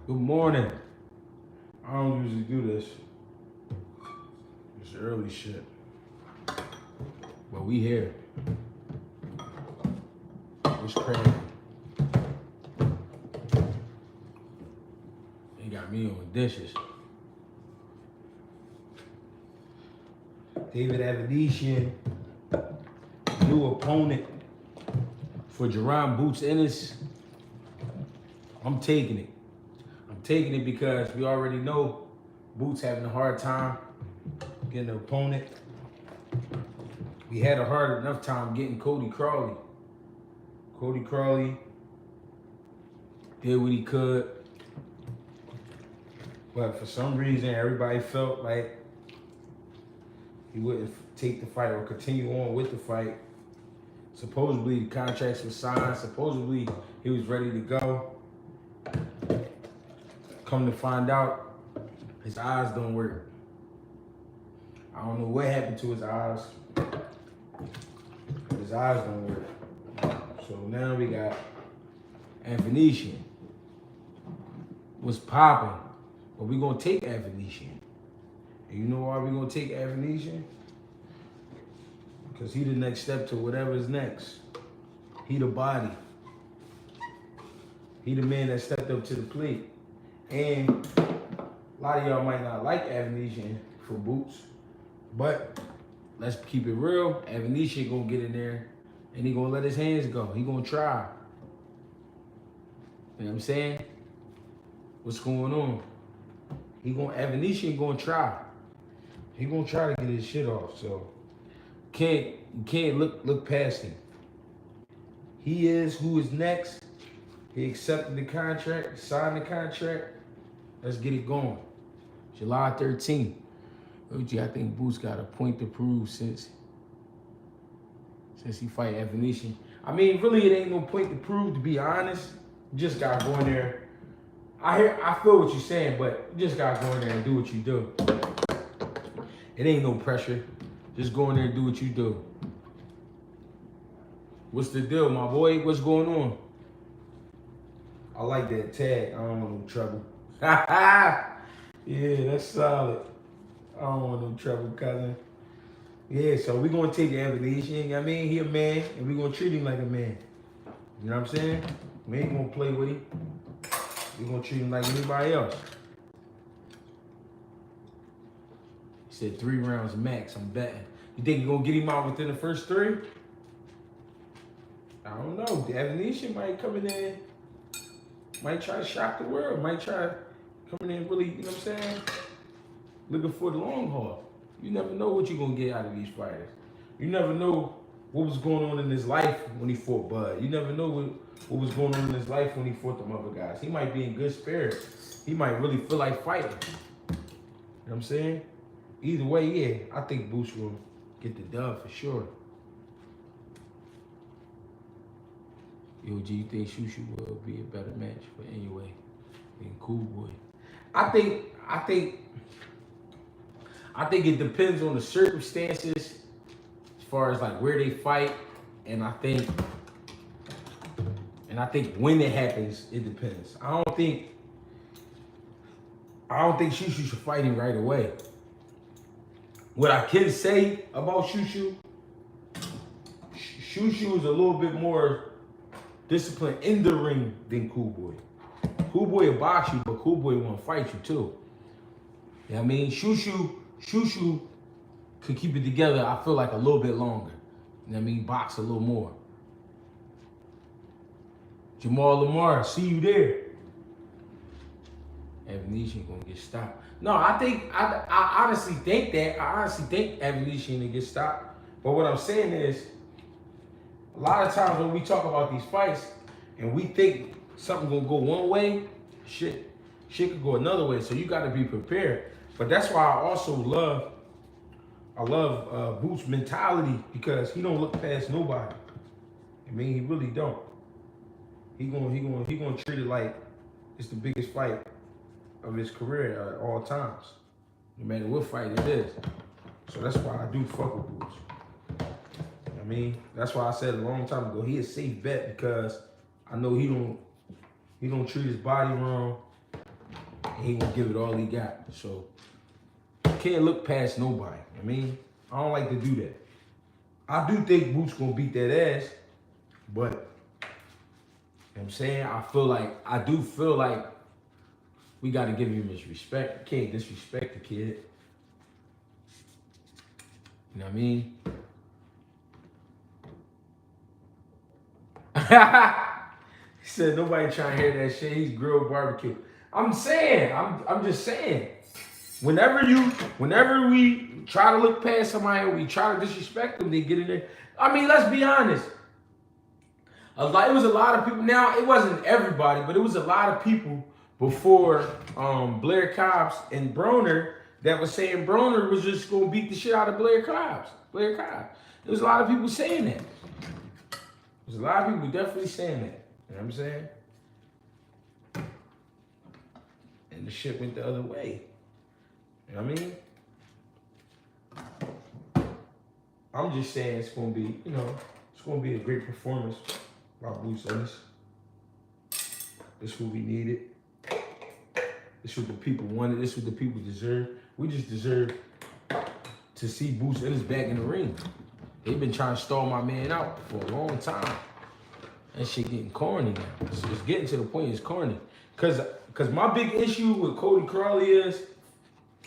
Good morning. I don't usually do this. It's early shit. But we here. It's crazy. They got me on dishes. David AVANYSAN, new opponent for Jerome Boots ENNIS. I'm taking it. I'm taking it because we already know Boots having a hard time getting an opponent. We had a hard enough time getting Cody Crawley. Cody Crawley did what he could, but for some reason everybody felt like he wouldn't take the fight or continue on with the fight. Supposedly the contracts were signed. Supposedly he was ready to go. Come to find out, his eyes don't work. I don't know what happened to his eyes. His eyes don't work. So now we got AVANYSAN. What's popping? But we gonna take AVANYSAN. And you know why we gonna take AVANYSAN? Because he the next step to whatever's next. He the body. He the man that stepped up to the plate. And a lot of y'all might not like AVANYSAN for Boots, but let's keep it real. AVANYSAN gonna get in there and he gonna let his hands go. He gonna try. You know what I'm saying? What's going on? AVANYSAN gonna try. He gonna try to get his shit off. So you can't look past him. He is who is next. He accepted the contract, signed the contract. Let's get it going. July 13th. OG, I think Boots got a point to prove since he fight AVANYSAN. I mean, really, it ain't no point to prove, to be honest. You just gotta go in there. I feel what you're saying, but you just gotta go in there and do what you do. It ain't no pressure. Just go in there and do what you do. What's the deal, my boy? What's going on? I like that tag. I don't want no trouble. Yeah, that's solid. I don't want no trouble, cousin. Yeah, so we're going to take AVANYSAN. I mean, he a man, and we're going to treat him like a man. You know what I'm saying? We ain't going to play with him. We're going to treat him like anybody else. He said 3 rounds max. I'm betting. You think you're going to get him out within the first 3? I don't know. AVANYSAN might come in there, might try to shock the world, might try to come in and really, you know what I'm saying? Looking for the long haul. You never know what you're going to get out of these fighters. You never know what was going on in his life when he fought Bud. You never know what was going on in his life when he fought them other guys. He might be in good spirits. He might really feel like fighting. You know what I'm saying? Either way, yeah, I think Boots will get the dub for sure. Yo, G, you think Shushu will be a better match for anyway than Cool Boy? I think it depends on the circumstances as far as like where they fight, and I think when it happens, it depends. I don't think Shushu should fight him right away. What I can say about Shushu is a little bit more disciplined in the ring than Cool Boy. Cool Boy will box you, but Cool Boy won't fight you too. You know what I mean? Shushu could keep it together, I feel like, a little bit longer. You know what I mean? Box a little more. Jamal Lamar, see you there. AVANYSAN gonna get stopped. No, I honestly think that. I honestly think AVANYSAN gonna get stopped. But what I'm saying is, a lot of times when we talk about these fights and we think something gonna go one way, shit could go another way. So you gotta be prepared. But that's why I also love Boots' mentality, because he don't look past nobody. I mean, he really don't. He gonna treat it like it's the biggest fight of his career at all times, no matter what fight it is. So that's why I do fuck with Boots. I mean, that's why I said a long time ago, he a safe bet, because I know he don't treat his body wrong. he gonna give it all he got. So can't look past nobody. I mean, I don't like to do that. I do think Boots gonna beat that ass, but you know what I'm saying, I do feel like we gotta give him his respect. You can't disrespect the kid. You know what I mean? He said nobody trying to hear that shit. He's grilled barbecue. I'm just saying. Whenever we try to look past somebody or we try to disrespect them, they get in there. I mean, let's be honest. It was a lot of people. Now, it wasn't everybody, but it was a lot of people before Blair Cobbs and Broner that was saying Broner was just going to beat the shit out of Blair Cobbs. There was a lot of people saying that. There's a lot of people definitely saying that. You know what I'm saying? And the shit went the other way. You know what I mean? I'm just saying it's gonna be, it's gonna be a great performance by Boots Ennis. This is what we needed. This is what the people wanted. This is what the people deserve. We just deserve to see Boots Ennis back in the ring. They've been trying to stall my man out for a long time. That shit getting corny now. It's getting to the point it's corny. Cause my big issue with Cody Crawley is,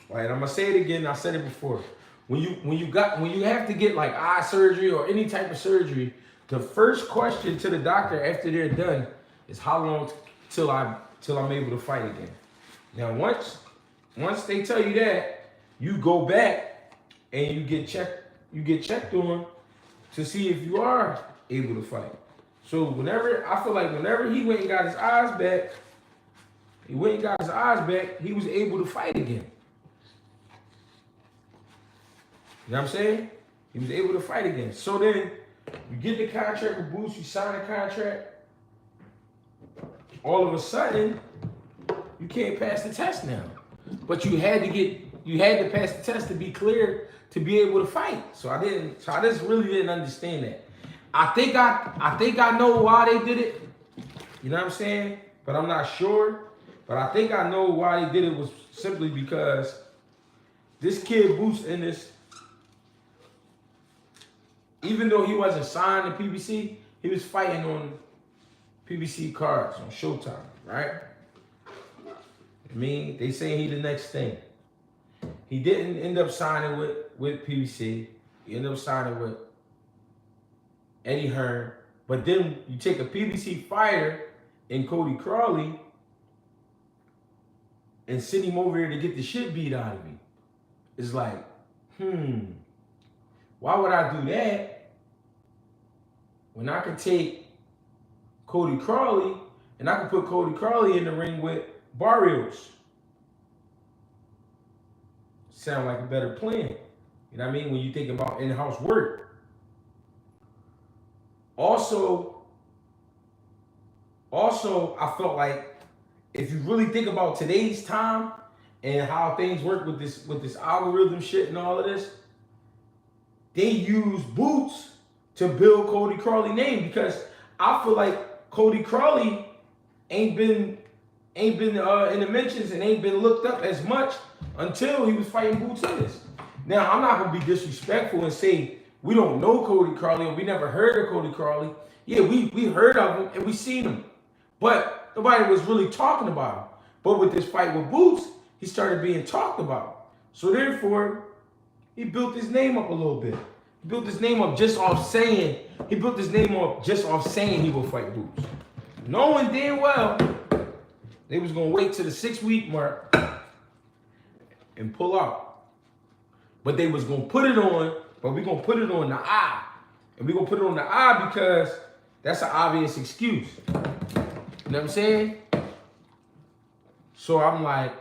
right, I'm gonna say it again, I said it before. When you have to get like eye surgery or any type of surgery, the first question to the doctor after they're done is how long till I'm able to fight again. Now once they tell you that, you go back and you get checked on to see if you are able to fight. So I feel like whenever he went and got his eyes back, he was able to fight again. You know what I'm saying? He was able to fight again. So then you get the contract with Boots, you sign the contract. All of a sudden, you can't pass the test now. But you had to pass the test to be clear to be able to fight. So I just really didn't understand that. I think I know why they did it. You know what I'm saying? But I'm not sure. But I think I know why they did it was simply because this kid Boots Ennis, even though he wasn't signed to PBC, he was fighting on PBC cards on Showtime, right? I mean, they say he the next thing. He didn't end up signing with PBC. He ended up signing with Eddie Hearn. But then you take a PBC fighter in Cody Crawley and send him over here to get the shit beat out of him. It's like, why would I do that when I could take Cody Crawley and I could put Cody Crawley in the ring with Barrios? Sound like a better plan. You know what I mean? When you think about in-house work. Also, I felt like if you really think about today's time and how things work with this algorithm shit and all of this, they use Boots to build Cody Crawley's name, because I feel like Cody Crawley ain't been in the mentions and ain't been looked up as much until he was fighting Boots Ennis. Now, I'm not gonna be disrespectful and say we don't know Cody Crawley or we never heard of Cody Crawley. Yeah, we heard of him and we seen him, but nobody was really talking about him. But with this fight with Boots, he started being talked about. So therefore, he built his name up a little bit. He built his name up just off saying he will fight Boots, knowing damn well they was gonna wait to the 6-week mark and pull out. But they was gonna put it on, but we're gonna put it on the eye. And we're gonna put it on the eye because that's an obvious excuse. You know what I'm saying? So I'm like,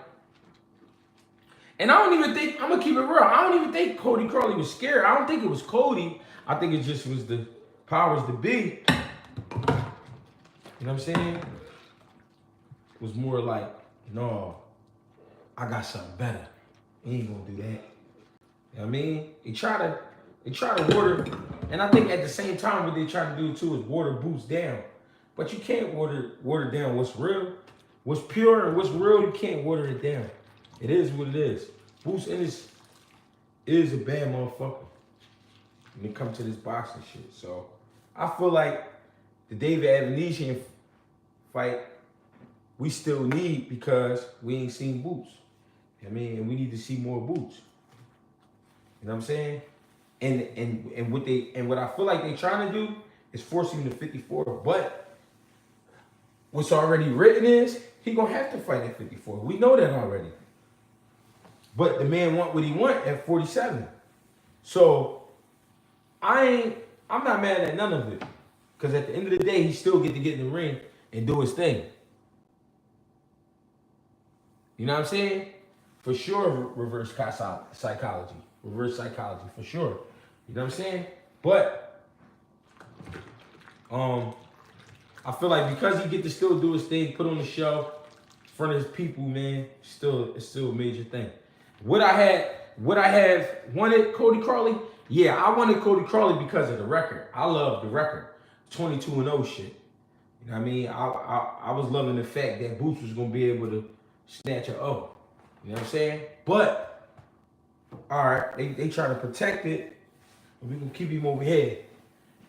and I don't even think, I'm gonna keep it real, I don't even think Cody Crawley was scared. I don't think it was Cody. I think it just was the powers that be. You know what I'm saying? It was more like, no, I got something better. He ain't gonna do that. You know what I mean? They try to water, and I think at the same time what they try to do too is water Boots down. But you can't water down what's real. What's pure and what's real, you can't water it down. It is what it is. Boots Ennis is a bad motherfucker when it comes to this boxing shit. So I feel like the David AVANYSAN fight we still need because we ain't seen Boots. I mean, and we need to see more Boots. You know what I'm saying? And what I feel like they trying to do is force him to 54. But what's already written is he gonna have to fight at 54. We know that already. But the man want what he want at 47. So I'm not mad at none of it. Because at the end of the day, he still get to get in the ring and do his thing. You know what I'm saying? For sure, reverse psychology. Reverse psychology, for sure. You know what I'm saying? But I feel like because he get to still do his thing, put on the show in front of his people, man, it's still a major thing. Would I have wanted Cody Crowley? Yeah, I wanted Cody Crowley because of the record. I love the record. 22-0 shit. You know what I mean? I was loving the fact that Boots was gonna be able to snatch her up. You know what I'm saying? But all right, they try to protect it, and we can keep him over here.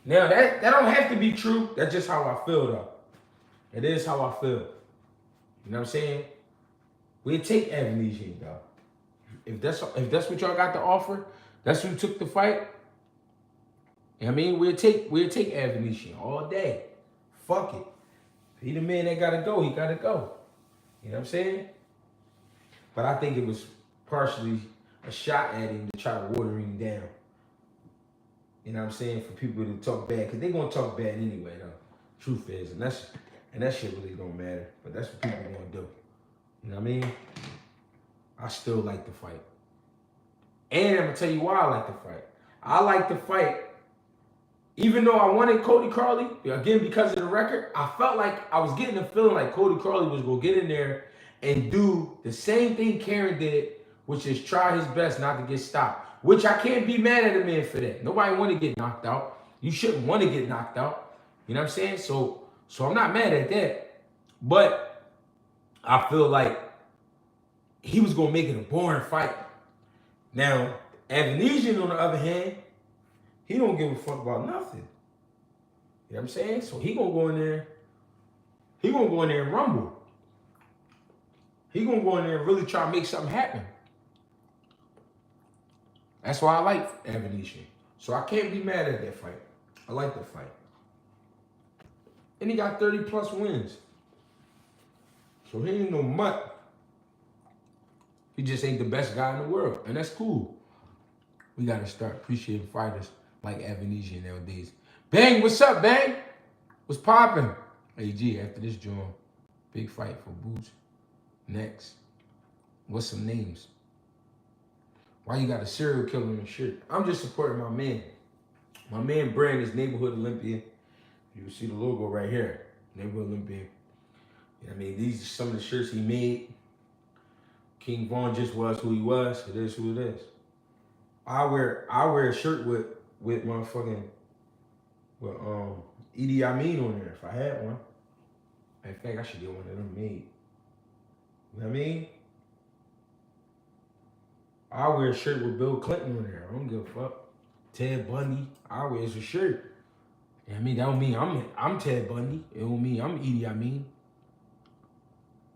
Now that don't have to be true. That's just how I feel though. It is how I feel. You know what I'm saying? We'll take AVANYSAN though. If that's what y'all got to offer, that's who took the fight. You know what I mean? We'll take AVANYSAN all day. Fuck it. If he the man that gotta go, he gotta go. You know what I'm saying? But I think it was partially a shot at him to try to water him down. You know what I'm saying? For people to talk bad, because they're gonna talk bad anyway, though. Truth is, and that shit really don't matter. But that's what people are gonna do. You know what I mean? I still like the fight. And I'm gonna tell you why I like the fight. I like the fight, even though I wanted Cody Crowley, again, because of the record, I felt like I was getting a feeling like Cody Crowley was gonna get in there and do the same thing Karen did, which is try his best not to get stopped. Which I can't be mad at a man for that. Nobody want to get knocked out. You shouldn't want to get knocked out. You know what I'm saying? So I'm not mad at that. But I feel like he was going to make it a boring fight. Now, AVANYSAN, on the other hand, he don't give a fuck about nothing. You know what I'm saying? So he going to go in there. He going to go in there and rumble. He going to go in there and really try to make something happen. That's why I like AVANYSAN. So I can't be mad at that fight. I like the fight. And he got 30 plus wins. So he ain't no mutt. He just ain't the best guy in the world. And that's cool. We got to start appreciating fighters like AVANYSAN nowadays. Bang, what's up, Bang? What's popping? AG, after this joint, big fight for Boots. Next. What's some names? Why you got a serial killer in the shirt? I'm just supporting my man. My man Brand is Neighborhood Olympian. You see the logo right here. Neighborhood Olympian. You know what I mean? These are some of the shirts he made. King Von just was who he was. It is who it is. I wear a shirt with motherfucking Idi Amin on there if I had one. In fact, I should get one of them made. You know what I mean? I wear a shirt with Bill Clinton on there. I don't give a fuck. Ted Bundy. I wear a shirt. You know what I mean? That don't mean I'm Ted Bundy. It don't mean I'm Idi Amin.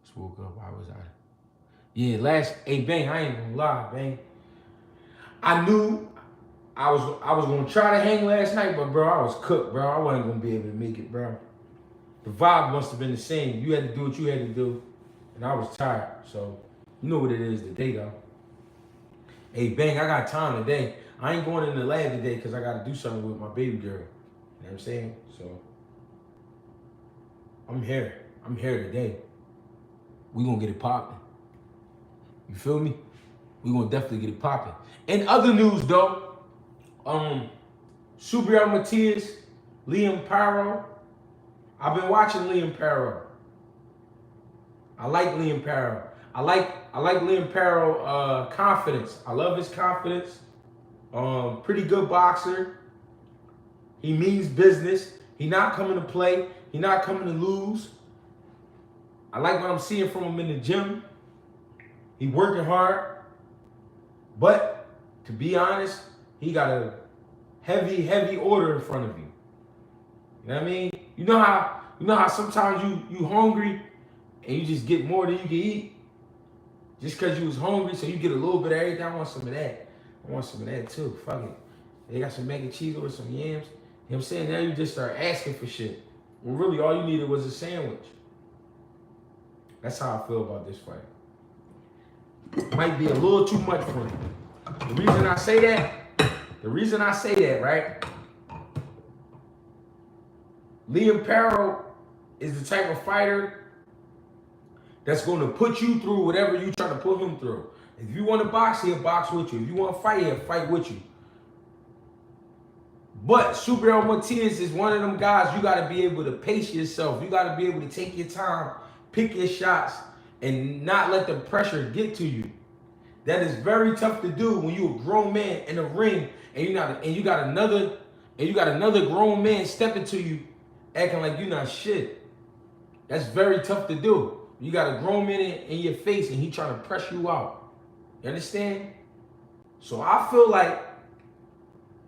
Just woke up. Why was I? Yeah, hey, Bang, I ain't gonna lie, Bang. I knew I was gonna try to hang last night, but bro, I was cooked, bro. I wasn't gonna be able to make it, bro. The vibe must have been the same. You had to do what you had to do, and I was tired. So you know what it is today, though. Hey, Bang, I got time today. I ain't going in the lab today because I got to do something with my baby girl. You know what I'm saying? So I'm here. I'm here today. We gonna get it popping. You feel me? We gonna definitely get it popping. In other news, though, Subriel Matias, Liam PARO. I've been watching Liam PARO. I like Liam PARO. I like Liam PARO confidence. I love his confidence. Pretty good boxer. He means business. He not coming to play. He not coming to lose. I like what I'm seeing from him in the gym. He working hard. But to be honest, he got a heavy order in front of you. You know what I mean? You know how sometimes you hungry and you just get more than you can eat? Just because you was hungry, so you get a little bit of everything. I want some of that. I want some of that too. Fuck it. They got some mac and cheese or some yams. You know what I'm saying? Now you just start asking for shit. Well, really, all you needed was a sandwich. That's how I feel about this fight. Might be a little too much for him. The reason I say that, right? PARO is the type of fighter that's going to put you through whatever you try to put him through. If you want to box, he'll box with you. If you want to fight, he'll fight with you. But Subriel Matias is one of them guys you got to be able to pace yourself. You got to be able to take your time, pick your shots, and not let the pressure get to you. That is very tough to do when you're a grown man in the ring and you got another grown man stepping to you acting like you're not shit. That's very tough to do. You got a grown man in your face and he trying to press you out. You understand? So I feel like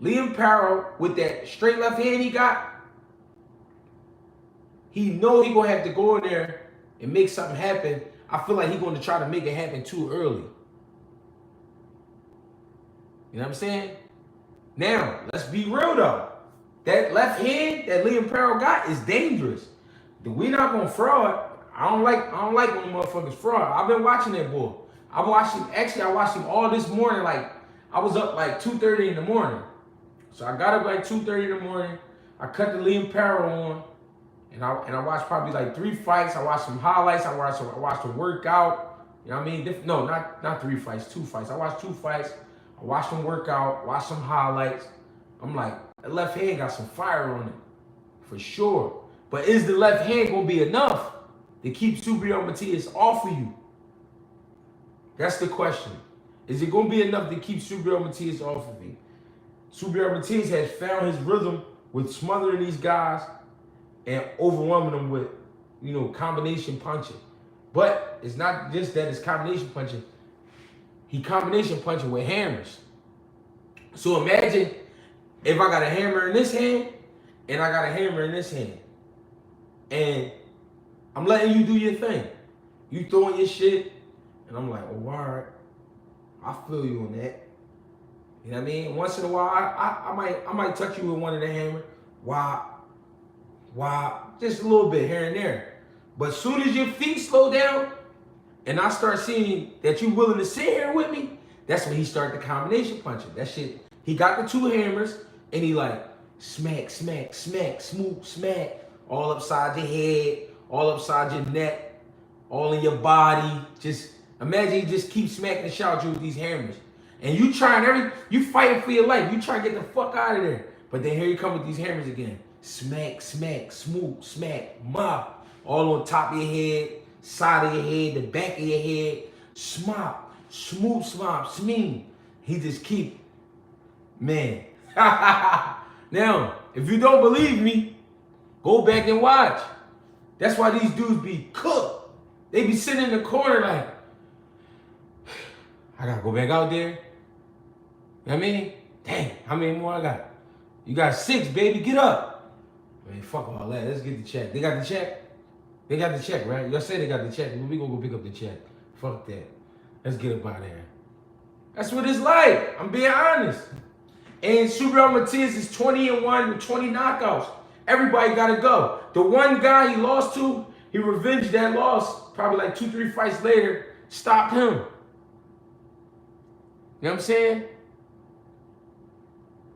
PARO, with that straight left hand he got, he know he gonna have to go in there and make something happen. I feel like he gonna try to make it happen too early. You know what I'm saying? Now, let's be real though. That left hand that PARO got is dangerous. We not gonna fraud. I don't like when the motherfuckers fraud. I've been watching that boy. I watched him all this morning. Like, I was up like 2:30 in the morning. So I got up like 2:30 in the morning. I cut the PARO on. And I watched probably like 3 fights. I watched some highlights. I watched him work out. You know what I mean? No, not 3 fights, 2 fights. I watched 2 fights. I watched him work out, watched some highlights. I'm like, that left hand got some fire on it, for sure. But is the left hand gonna be enough to keep Subriel Matias off of you? That's the question. Is it gonna be enough to keep Subriel Matias off of you? Subriel Matias has found his rhythm with smothering these guys and overwhelming them with, combination punching. But it's not just that it's combination punching. He combination punching with hammers. So imagine if I got a hammer in this hand and I got a hammer in this hand. And I'm letting you do your thing. You throwing your shit. And I'm like, oh, all right. I feel you on that. You know what I mean? Once in a while, I might touch you with one of the hammers. Why? Just a little bit here and there. But as soon as your feet slow down, and I start seeing that you willing to sit here with me, that's when he started the combination punching. That shit, he got the 2 hammers, and he like, smack, smack, smack, smooth, smack, all upside your head, all upside your neck, all in your body. Just imagine he just keeps smacking the shit out you with these hammers. And you fighting for your life. You trying to get the fuck out of there. But then here you come with these hammers again. Smack, smack, smooth, smack, mop, all on top of your head, side of your head, the back of your head, smop, smooth, smop, sming. He just keep, man. Now, if you don't believe me, go back and watch. That's why these dudes be cooked. They be sitting in the corner like, I gotta go back out there. You know what I mean? Dang, how many more I got? You got 6, baby, get up. Man, fuck all that, let's get the check. They got the check? They got the check, right? Y'all say they got the check. We gonna go pick up the check. Fuck that. Let's get up out of here. That's what it's like. I'm being honest. And Subriel Matias is 20-1 with 20 knockouts. Everybody gotta go. The one guy he lost to, he revenged that loss. Probably like 2-3 fights later, stopped him. You know what I'm saying?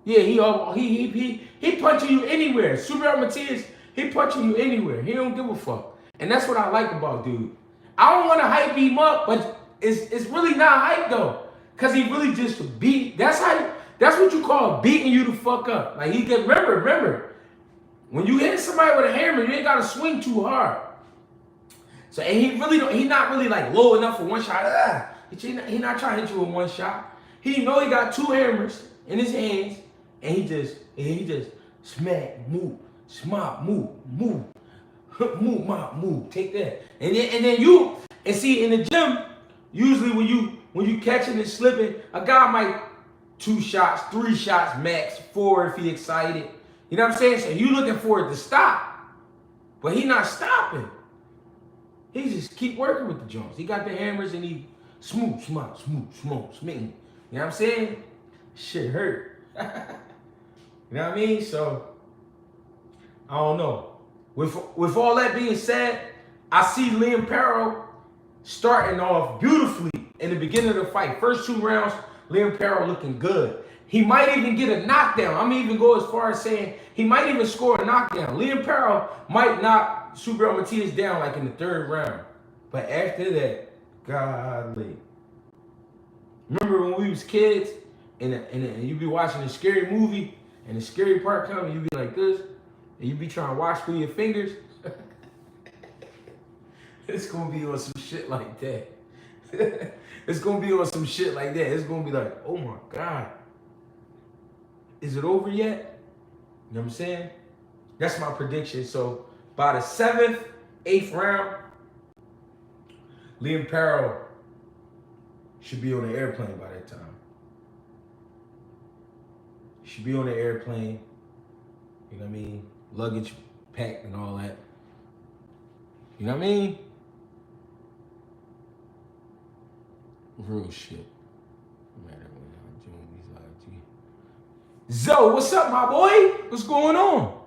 Yeah, he punching you anywhere. Subriel Matias, he punching you anywhere. He don't give a fuck. And that's what I like about dude. I don't want to hype him up, but it's really not hype though. Cause he really just beat. That's what you call beating you the fuck up. Like he get remember, when you hit somebody with a hammer, you ain't gotta swing too hard. So and he not really like low enough for one shot. He not trying to hit you with one shot. He know he got 2 hammers in his hands, and he just smack, move, smop, move. Move, mom, move, take that. And then you, and see in the gym, usually when you catching and slipping, a guy might 2 shots, 3 shots max, 4 if he excited. You know what I'm saying? So you looking for it to stop. But he not stopping. He just keep working with the joints. He got the hammers and he smooth, smooth, smooth. You know what I'm saying? Shit hurt. You know what I mean? So, I don't know. With all that being said, I see Liam PARO starting off beautifully in the beginning of the fight. First 2 rounds, Liam PARO looking good. He might even get a knockdown. I'm even go as far as saying he might even score a knockdown. Liam PARO might knock Subriel Matias down like in the 3rd round. But after that, golly. Remember when we was kids and you be watching a scary movie and the scary part comes and you be like this and you be trying to watch through your fingers? It's gonna be on some shit like that. It's gonna be on some shit like that. It's gonna be like, oh my God. Is it over yet? You know what I'm saying? That's my prediction. So by the 7th, 8th round, Liam PARO should be on the airplane by that time. Should be on the airplane. You know what I mean? Luggage packed and all that. You know what I mean? Real shit. Zoe, what's up, my boy? What's going on?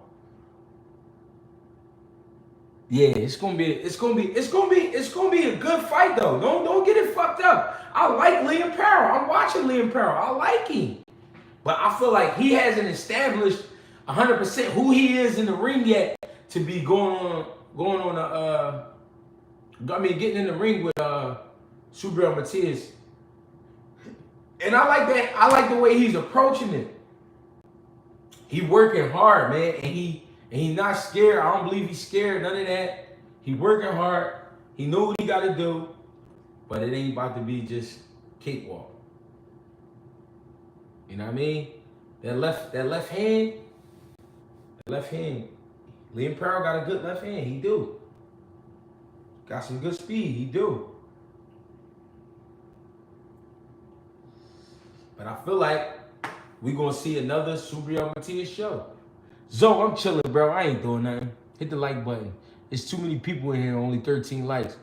Yeah, it's gonna be a good fight though. Don't get it fucked up. I like Liam PARO. I'm watching Liam PARO. I like him, but I feel like he hasn't established 100% who he is in the ring yet to be going on getting in the ring with Subriel Matias. And I like that. I like the way he's approaching it. He working hard, man, and he not scared. I don't believe he's scared, none of that. He working hard. He know what he got to do, but it ain't about to be just cakewalk. You know what I mean? That left hand, Liam PARO got a good left hand. He do. Got some good speed. He do. But I feel like we gonna see another Subriel Matias show. Zoe, I'm chilling, bro. I ain't doing nothing. Hit the like button. It's too many people in here, only 13 likes.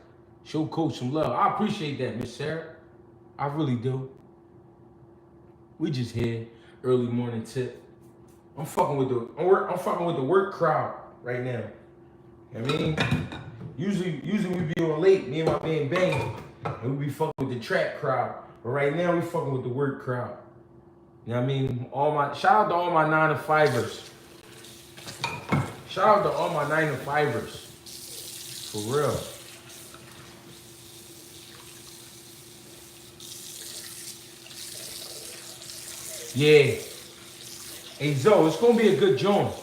Show Coach some love. I appreciate that, Miss Sarah. I really do. We just here, early morning tip. I'm fucking with the work crowd right now. You know what I mean? Usually we be on late, me and my man Bang, and we be fucking with the track crowd. But right now we fucking with the work crowd. You know what I mean? Shout out to all my 9-to-5ers. Shout out to all my 9-to-5ers. For real. Yeah. Hey Zoe, it's gonna be a good joint.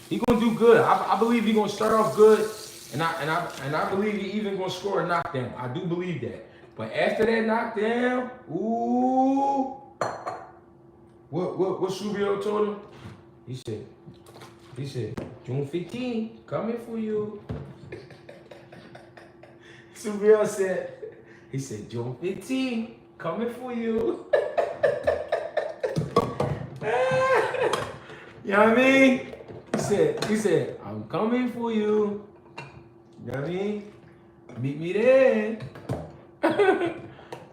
He gonna do good. I believe he gonna start off good, and I believe he even gonna score a knockdown. I do believe that. But after that knockdown, ooh. What Subriel told him? He said, June 15, coming for you. Subriel said, June 15, coming for you. You know what I mean? He said, I'm coming for you. You know what I mean? Meet me there.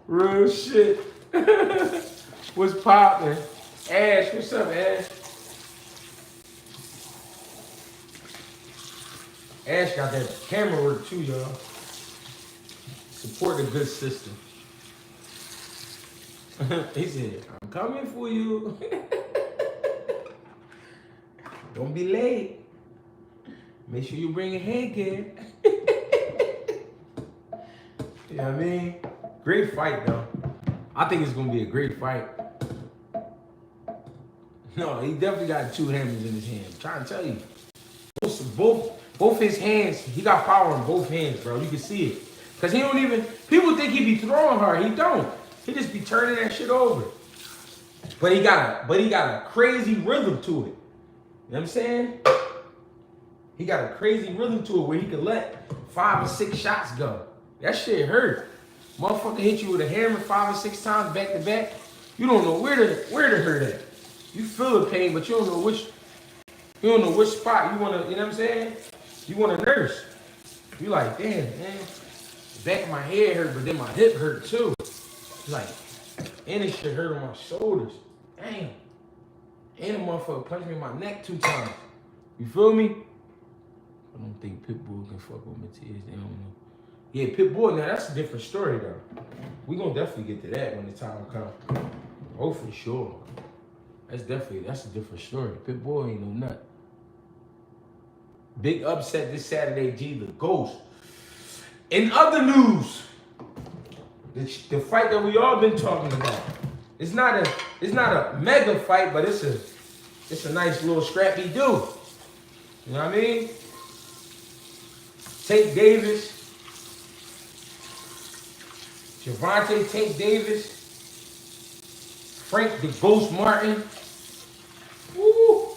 Real shit. What's poppin'? Ash, what's up, Ash? Ash got that camera work too, y'all. Support a good sister. He said, I'm coming for you. Don't be late. Make sure you bring a headgear. You know what I mean? Great fight, though. I think it's going to be a great fight. No, he definitely got 2 hammers in his hand. I'm trying to tell you. Both his hands, he got power in both hands, bro. You can see it. Because he don't even, people think he be throwing hard. He don't. He just be turning that shit over. But he got a crazy rhythm to it. You know what I'm saying? He got a crazy rhythm to it where he could let 5 or 6 shots go. That shit hurt. Motherfucker hit you with a hammer 5 or 6 times back to back. You don't know where to hurt at. You feel the pain, but you don't know which spot you wanna, you know what I'm saying? You wanna nurse. You like, damn, man. The back of my head hurt, but then my hip hurt too. Like, and this shit hurt on my shoulders. Damn. And the motherfucker punched me in my neck 2 times. You feel me? I don't think Pitbull can fuck with Matias. They don't know. Yeah, Pitbull, now that's a different story though. We gonna definitely get to that when the time comes. Oh, for sure. That's a different story. Pitbull ain't no nut. Big upset this Saturday, G, the Ghost. In other news, the fight that we all been talking about. It's not a mega fight, but it's a nice little scrappy dude. You know what I mean? Tank Davis, Gervonta Tank Davis, Frank the Ghost Martin. Woo!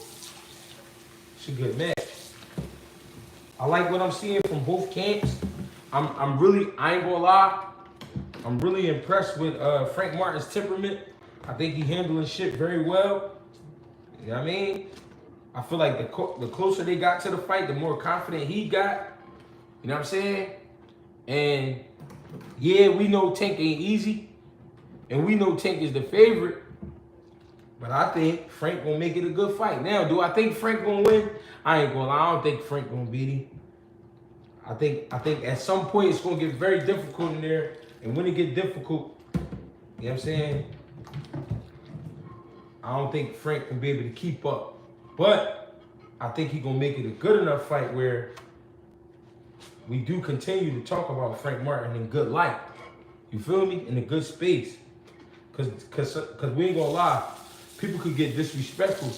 It's a good match. I like what I'm seeing from both camps. I'm really, I ain't gonna lie, I'm really impressed with Frank Martin's temperament. I think he handling shit very well. You know what I mean? I feel like the closer they got to the fight, the more confident he got. You know what I'm saying? And yeah, we know Tank ain't easy. And we know Tank is the favorite. But I think Frank gonna make it a good fight. Now, do I think Frank gonna win? I ain't gonna lie, I don't think Frank gonna beat him. I think at some point it's gonna get very difficult in there. And when it get difficult, you know what I'm saying? I don't think Frank can be able to keep up. But I think he gonna make it a good enough fight where we do continue to talk about Frank Martin in good light. You feel me? In a good space. Cause we ain't gonna lie, people could get disrespectful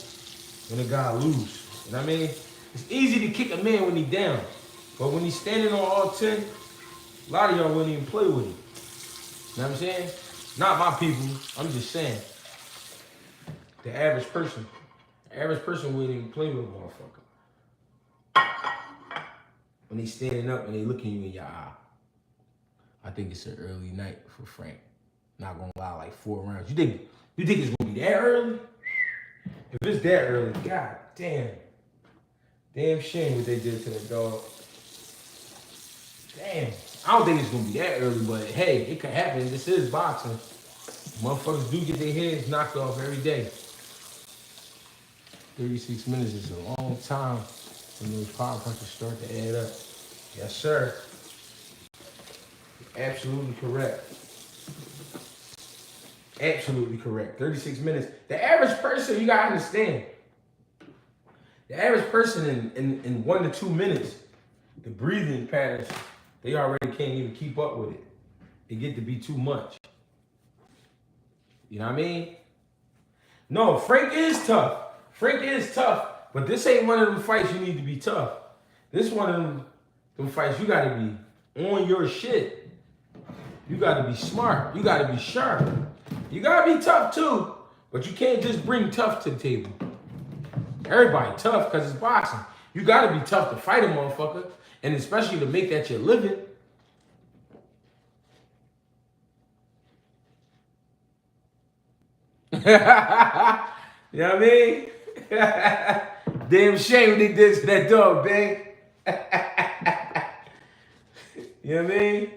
when a guy lose. You know what I mean? It's easy to kick a man when he's down. But when he's standing on all 10, a lot of y'all wouldn't even play with him. You know what I'm saying? Not my people, I'm just saying. The average person. The average person wouldn't even play with a motherfucker. When he's standing up and they looking you in your eye. I think it's an early night for Frank. Not gonna lie, like 4 rounds. You think it's gonna be that early? If it's that early, god damn. Damn shame what they did to that dog. Damn. I don't think it's gonna be that early, but hey, it could happen. This is boxing. Motherfuckers do get their heads knocked off every day. 36 minutes is a long time when those power punches start to add up. Yes, sir. Absolutely correct. Absolutely correct. 36 minutes. The average person, you gotta understand. The average person in 1 to 2 minutes, the breathing patterns, they already can't even keep up with it. It get to be too much. You know what I mean? No, Frank is tough. Frank is tough, but this ain't one of them fights you need to be tough. This one of them fights you gotta be on your shit. You gotta be smart. You gotta be sharp. You gotta be tough too, but you can't just bring tough to the table. Everybody tough because it's boxing. You gotta be tough to fight a motherfucker, and especially to make that your living. You know what I mean? Damn shame they did to that dog, bang. You know what I mean?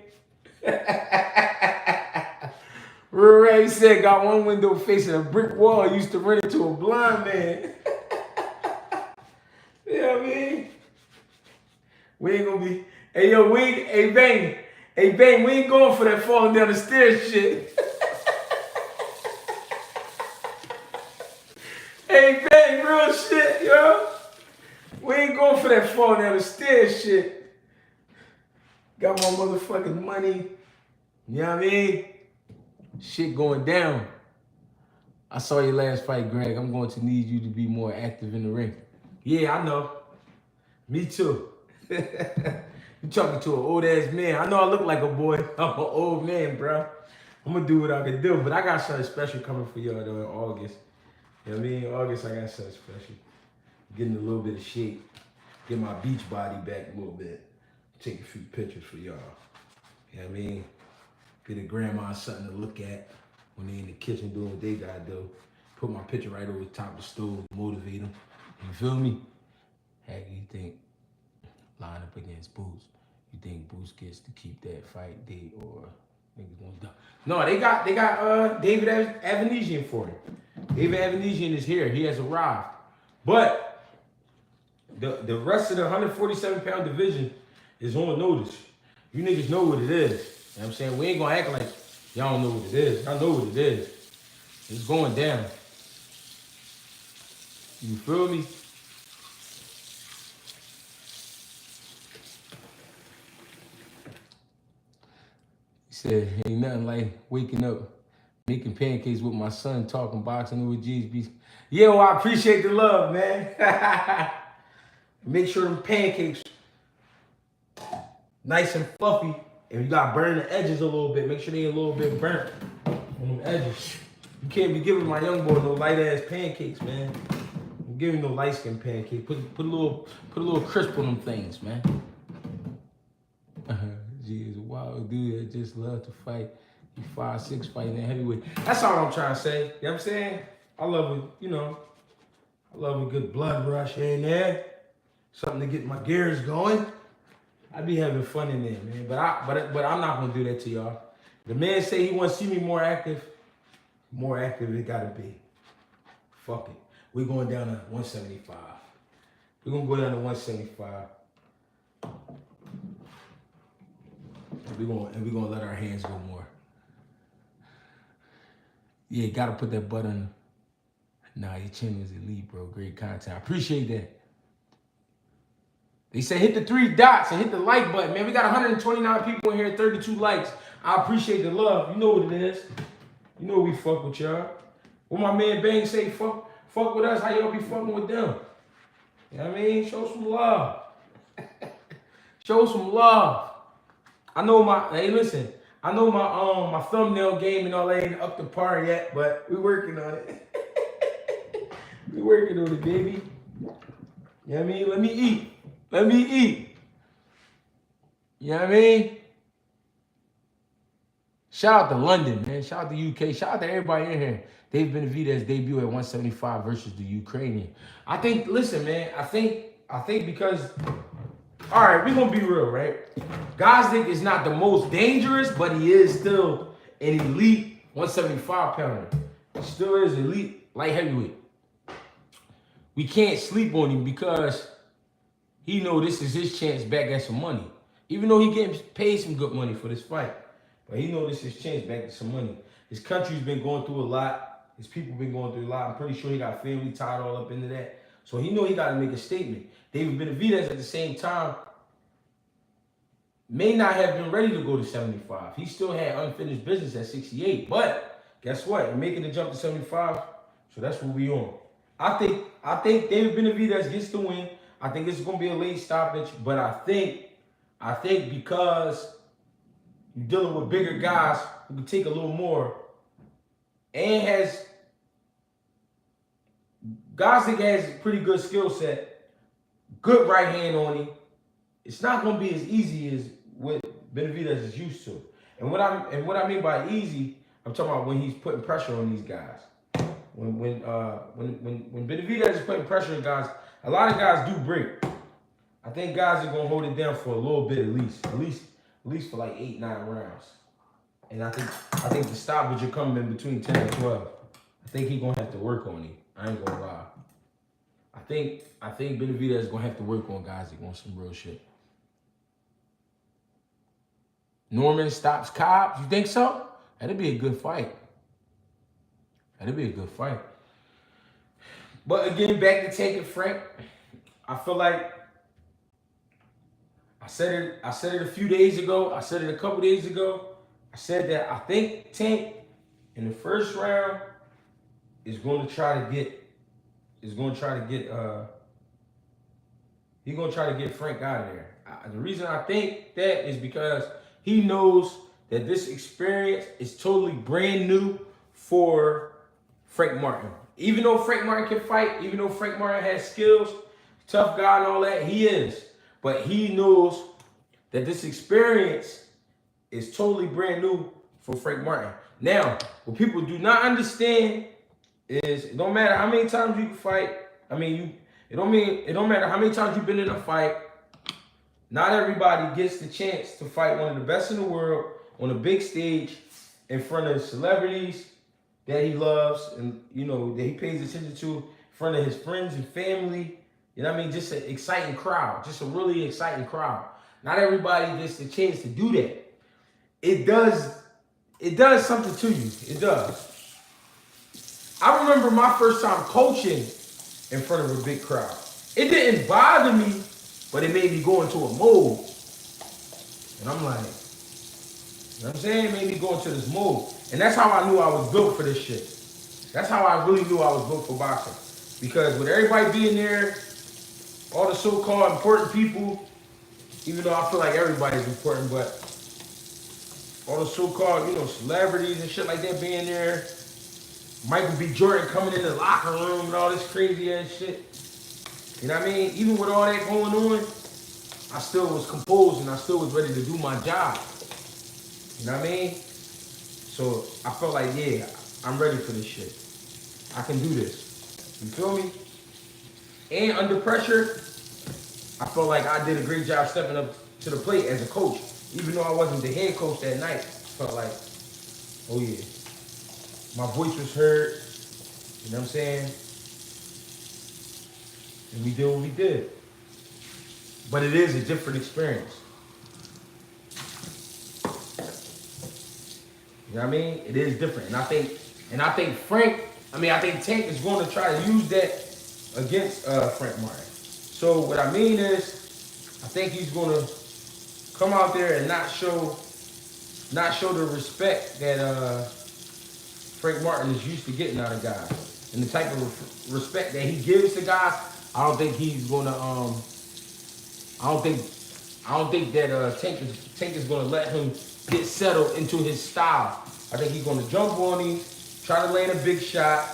Ray said, got one window facing a brick wall, used to run into a blind man. You know what I mean? We ain't gonna be, hey yo, hey Bang, we ain't going for that falling down the stairs shit. Hey Bang, real shit, yo. We ain't going for that falling down the stairs shit. Got my motherfucking money. You know what I mean? Shit going down. I saw your last fight, Greg. I'm going to need you to be more active in the ring. Yeah, I know. Me too. You talking to an old ass man. I know I look like a boy. I'm an old man, bro. I'm gonna do what I can do, but I got something special coming for y'all though in August. You know what I mean? In August, I got something special. Getting a little bit of shape. get my beach body back a little bit. Take a few pictures for y'all. You know what I mean? Get a grandma something to look at when they in the kitchen doing what they gotta do. Put my picture right over the top of the stove, motivate them. You feel me? Heck, you think line up against Boots? You think Boots gets to keep that fight date or niggas gonna die? No, they got David AVANYSAN for him. David AVANYSAN is here. He has arrived. But the rest of the 147-pound division is on notice. You niggas know what it is. You know what I'm saying? We ain't gonna act like y'all don't know what it is. Y'all know what it is. It's going down. You feel me? He said, ain't nothing like waking up, making pancakes with my son, talking boxing with GSB. Yeah, well, I appreciate the love, man. Make sure them pancakes nice and fluffy. And you gotta burn the edges a little bit. Make sure they a little bit burnt on them edges. You can't be giving my young boy no light ass pancakes, man. I'm giving no light skin pancake. Put a little crisp on them things, man. Gee, is a wild dude that just love to fight. He 5'6" fighting that heavyweight. That's all I'm trying to say. You know what I'm saying? I love it, you know. I love a good blood rush in there. Something to get my gears going. I be having fun in there, man. But I'm not gonna do that to y'all. The man say he wants to see me more active. More active it gotta be. Fuck it. We're going down to 175. We're gonna go down to 175. And we're gonna let our hands go more. Yeah, gotta put that butt on. Nah, your chin was elite, bro. Great content. I appreciate that. They say hit the 3 dots and hit the like button, man. We got 129 people in here, 32 likes. I appreciate the love. You know what it is. You know we fuck with y'all. What my man Bang say, fuck with us, how y'all be fucking with them? You know what I mean? Show some love. Show some love. I know hey listen, I know my thumbnail game and all that ain't up to par yet, but we working on it. We working on it, baby. You know what I mean? Let me eat. Let me eat. You know what I mean? Shout out to London, man. Shout out to UK. Shout out to everybody in here. Dave Benavidez debut at 175 versus the Ukrainian. I think, listen, man, I think because, all right, we're going to be real, right? Gosdick is not the most dangerous, but he is still an elite 175-pounder. He still is elite light heavyweight. We can't sleep on him because he know this is his chance back at some money. Even though he getting paid some good money for this fight. But he know this is his chance back to some money. His country's been going through a lot. His people been going through a lot. I'm pretty sure he got family tied all up into that. So he know he got to make a statement. David Benavidez at the same time may not have been ready to go to 75. He still had unfinished business at 68. But guess what? He's making the jump to 75. So that's what we on. I think David Benavidez gets the win. I think it's going to be a late stoppage. But I think because you're dealing with bigger guys who can take a little more, and Gosdick has a pretty good skill set, good right hand on him. It's not going to be as easy as what Benavidez is used to. And what I mean by easy, I'm talking about when he's putting pressure on these guys. When Benavidez is putting pressure on guys, a lot of guys do break. I think guys are going to hold it down for a little bit at least for like 8-9 rounds. And I think the stoppage will come in between 10 and 12. I think he's gonna have to work on him. I ain't gonna lie. I think Benavidez is gonna have to work on guys that want some real shit. Norman stops Cobb. You think so? That'd be a good fight. That'd be a good fight. But again, back to Tank and Frank. I feel like I said it a few days ago. I said it a couple days ago. I said that I think Tank in the first round is going to try to get Frank out of there. The reason I think that is because he knows that this experience is totally brand new for Frank Martin. Even though Frank Martin can fight, even though Frank Martin has skills, tough guy and all that. He is. But he knows that this experience is totally brand new for Frank Martin. Now, what people do not understand is it don't matter how many times you can fight. I mean, it don't matter how many times you've been in a fight. Not everybody gets the chance to fight one of the best in the world on a big stage in front of celebrities that he loves and, you know, that he pays attention to, in front of his friends and family. You know what I mean? Just an exciting crowd. Just a really exciting crowd. Not everybody gets the chance to do that. It does something to you. It does. I remember my first time coaching in front of a big crowd. It didn't bother me, but it made me go into a mode. And I'm like, you know what I'm saying? It made me go into this mode. And that's how I knew I was built for this shit. That's how I really knew I was built for boxing. Because with everybody being there, all the so-called important people, even though I feel like everybody's important, but all the so-called, you know, celebrities and shit like that being there, Michael B. Jordan coming in the locker room and all this crazy ass shit. You know what I mean? Even with all that going on, I still was composed and I still was ready to do my job. You know what I mean? So I felt like, yeah, I'm ready for this shit. I can do this. You feel me? And under pressure, I felt like I did a great job stepping up to the plate as a coach. Even though I wasn't the head coach that night, I felt like, oh yeah, my voice was heard. You know what I'm saying? And we did what we did. But it is a different experience. You know what I mean? It is different. And I think Tank is going to try to use that against Frank Martin. So what I mean is, I think he's going to come out there and not show the respect that Frank Martin is used to getting out of guys. And the type of respect that he gives to guys, I don't think he's gonna I don't think that Tank is gonna let him get settled into his style. I think he's gonna jump on him, try to land a big shot,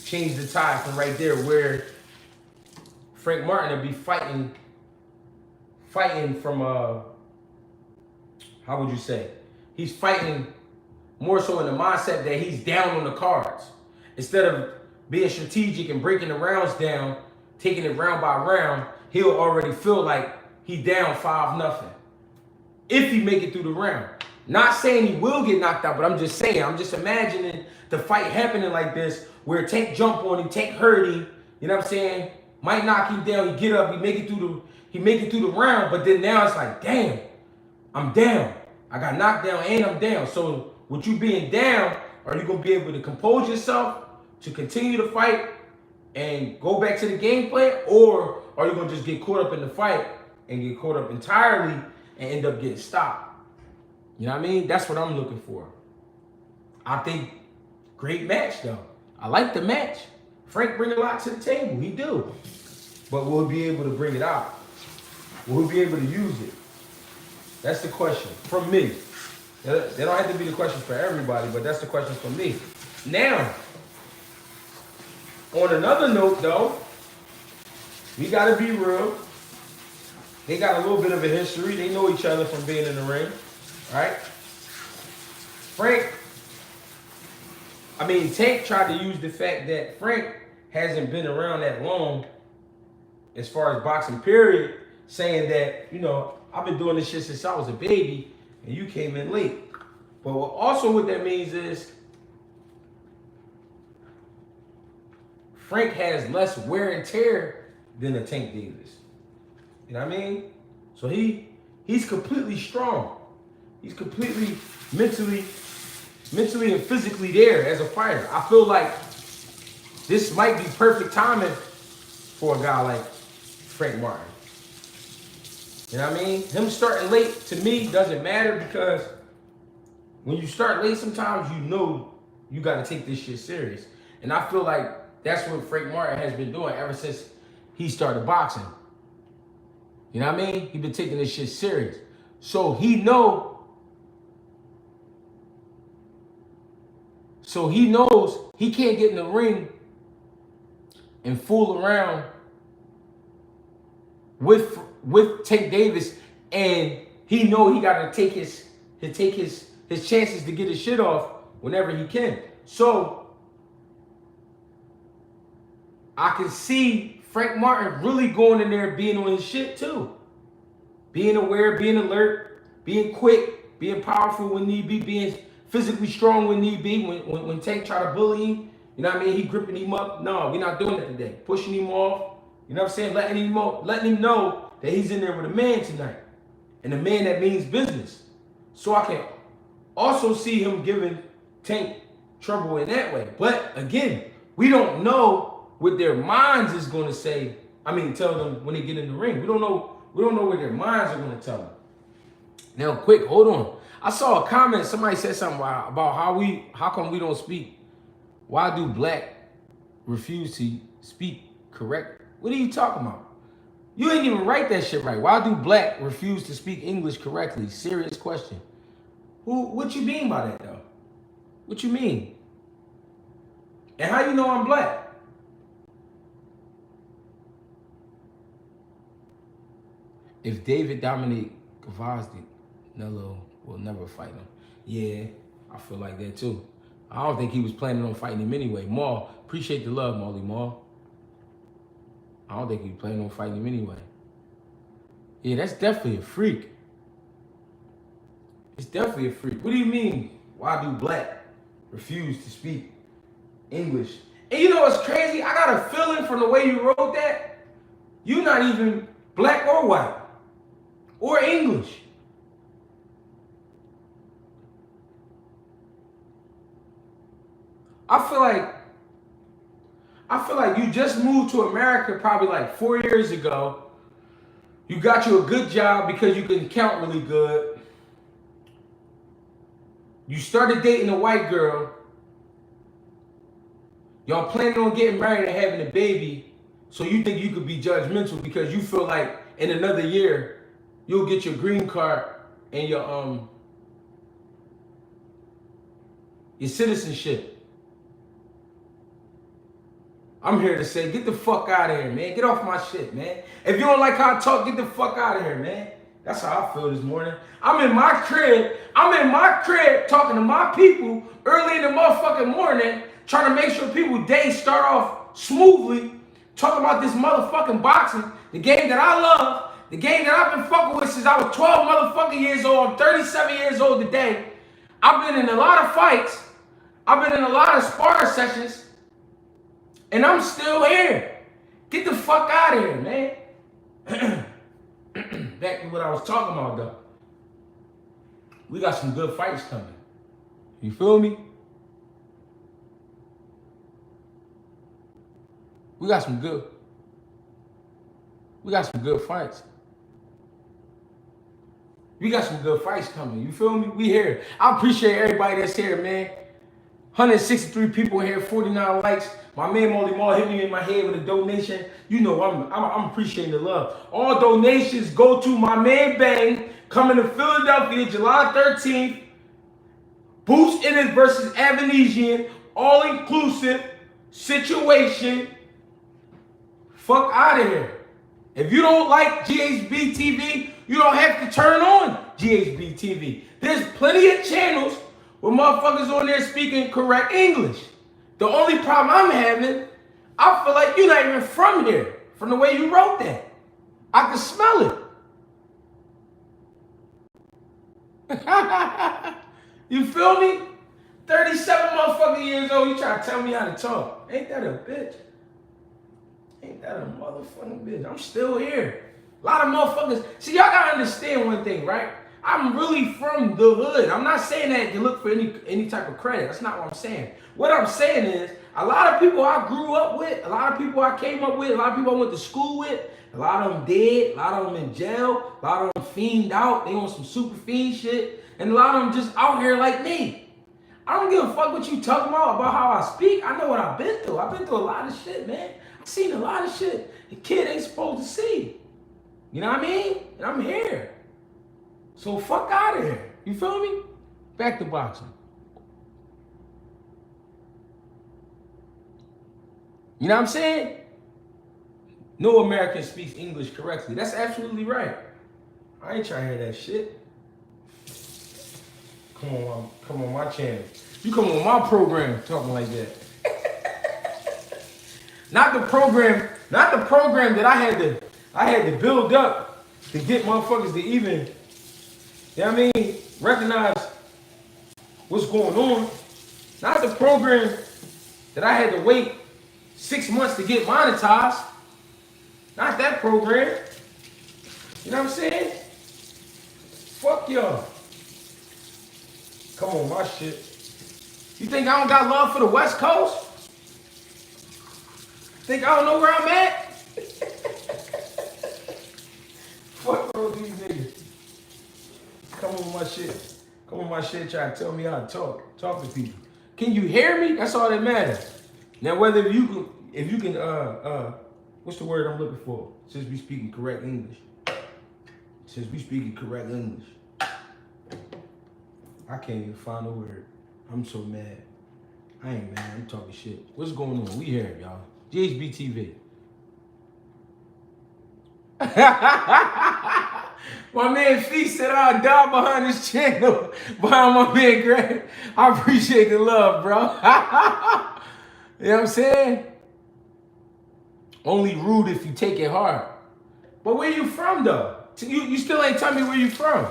change the tide from right there where Frank Martin will be fighting from how would you say? He's fighting more so in the mindset that he's down on the cards. Instead of being strategic and breaking the rounds down, taking it round by round, he'll already feel like he down 5-0. If he make it through the round. Not saying he will get knocked out, but I'm just imagining the fight happening like this, where Tank jump on him, Tank hurt him, you know what I'm saying? Might knock him down, he get up, he make it through the round, but then now it's like, damn, I'm down. I got knocked down and I'm down. So with you being down, are you gonna be able to compose yourself to continue to fight and go back to the game plan? Or are you gonna just get caught up in the fight and get caught up entirely and end up getting stopped? You know what I mean? That's what I'm looking for. I think great match though. I like the match. Frank bring a lot to the table, he do. But will he be able to bring it out? Will he be able to use it? That's the question from me. That don't have to be the question for everybody, but that's the question for me. Now, on another note though, we gotta be real. They got a little bit of a history. They know each other from being in the ring, right? Tank tried to use the fact that Frank hasn't been around that long as far as boxing period, saying that, you know, I've been doing this shit since I was a baby and you came in late. But also what that means is Frank has less wear and tear than a Tank Davis. You know what I mean? So he's completely strong. He's completely mentally and physically there as a fighter. I feel like this might be perfect timing for a guy like Frank Martin. You know what I mean? Him starting late, to me, doesn't matter, because when you start late, sometimes you know you got to take this shit serious. And I feel like that's what Frank Martin has been doing ever since he started boxing. You know what I mean? He's been taking this shit serious. So he knows he can't get in the ring and fool around with Tank Davis, and he know he got to take his chances to get his shit off whenever he can. So I can see Frank Martin really going in there being on his shit too. Being aware, being alert, being quick, being powerful when need be, being physically strong when need be. When Tank try to bully him, you know what I mean? He gripping him up. No, we're not doing that today. Pushing him off. You know what I'm saying? Letting him know that he's in there with a man tonight. And a man that means business. So I can also see him giving Tank trouble in that way. But again, we don't know what their minds is going to say. I mean, tell them when they get in the ring. We don't know what their minds are going to tell them. Now, quick, hold on. I saw a comment. Somebody said something about how come we don't speak. Why do black refuse to speak correct? What are you talking about? You ain't even write that shit right. Why do black refuse to speak English correctly? Serious question. What you mean by that, though? What you mean? And how you know I'm black? If David dominate Gvozdyk, Nello will never fight him. Yeah, I feel like that too. I don't think he was planning on fighting him anyway. Maul, appreciate the love, Molly Maul. I don't think he was planning on fighting him anyway. Yeah, that's definitely a freak. It's definitely a freak. What do you mean? Why do black refuse to speak English? And you know what's crazy? I got a feeling from the way you wrote that, you're not even black or white or English. I feel like you just moved to America probably like 4 years ago. You got you a good job because you can count really good. You started dating a white girl. Y'all planning on getting married and having a baby. So you think you could be judgmental because you feel like in another year you'll get your green card and your citizenship. I'm here to say, get the fuck out of here, man. Get off my shit, man. If you don't like how I talk, get the fuck out of here, man. That's how I feel this morning. I'm in my crib talking to my people early in the motherfucking morning, trying to make sure people's days start off smoothly, talking about this motherfucking boxing, the game that I love, the game that I've been fucking with since I was 12 motherfucking years old. I'm 37 years old today. I've been in a lot of fights. I've been in a lot of sparring sessions. And I'm still here. Get the fuck out of here, man. Back to what I was talking about, though. We got some good fights coming. You feel me? We got some good fights. We got some good fights coming. You feel me? We here. I appreciate everybody that's here, man. 163 people here, 49 likes. My man Molly Maul hit me in my head with a donation. You know I'm appreciating the love. All donations go to my man Bang coming to Philadelphia July 13th. Boost ENNIS versus AVANYSAN, all inclusive situation. Fuck out of here. If you don't like GHB TV, you don't have to turn on GHB TV. There's plenty of channels with motherfuckers on there speaking correct English. The only problem I'm having, I feel like you're not even from here, from the way you wrote that. I can smell it. You feel me? 37 motherfucking years old, you try to tell me how to talk. Ain't that a bitch? Ain't that a motherfucking bitch? I'm still here. A lot of motherfuckers. See, y'all gotta understand one thing, right? I'm really from the hood. I'm not saying that to look for any type of credit. That's not what I'm saying. What I'm saying is, a lot of people I grew up with, a lot of people I came up with, a lot of people I went to school with, a lot of them dead, a lot of them in jail, a lot of them fiend out, they on some super fiend shit, and a lot of them just out here like me. I don't give a fuck what you talking about how I speak. I know what I've been through. I've been through a lot of shit, man. I've seen a lot of shit the kid ain't supposed to see. You know what I mean? And I'm here. So fuck out of here. You feel me? Back to boxing. You know what I'm saying? No American speaks English correctly. That's absolutely right. I ain't trying to hear that shit. Come on my channel. You come on my program talking like that. Not the program that I had to build up to get motherfuckers to even, you know what I mean, recognize what's going on. Not the program that I had to wait 6 months to get monetized. Not that program. You know what I'm saying? Fuck y'all. Come on, my shit. You think I don't got love for the West Coast? Think I don't know where I'm at? Fuck all these niggas. Come on, my shit. Come on, my shit. Try to tell me how to talk to people. Can you hear me? That's all that matters. Now, whether if you can, what's the word I'm looking for? Since we speaking correct English. Since we speaking correct English. I can't even find a word. I'm so mad. I ain't mad. I'm talking shit. What's going on? We here, y'all. GHB TV. My man Fee said I'll die behind this channel. Behind my man Greg. I appreciate the love, bro. You know what I'm saying? Only rude if you take it hard. But where you from, though? You still ain't tell me where you from.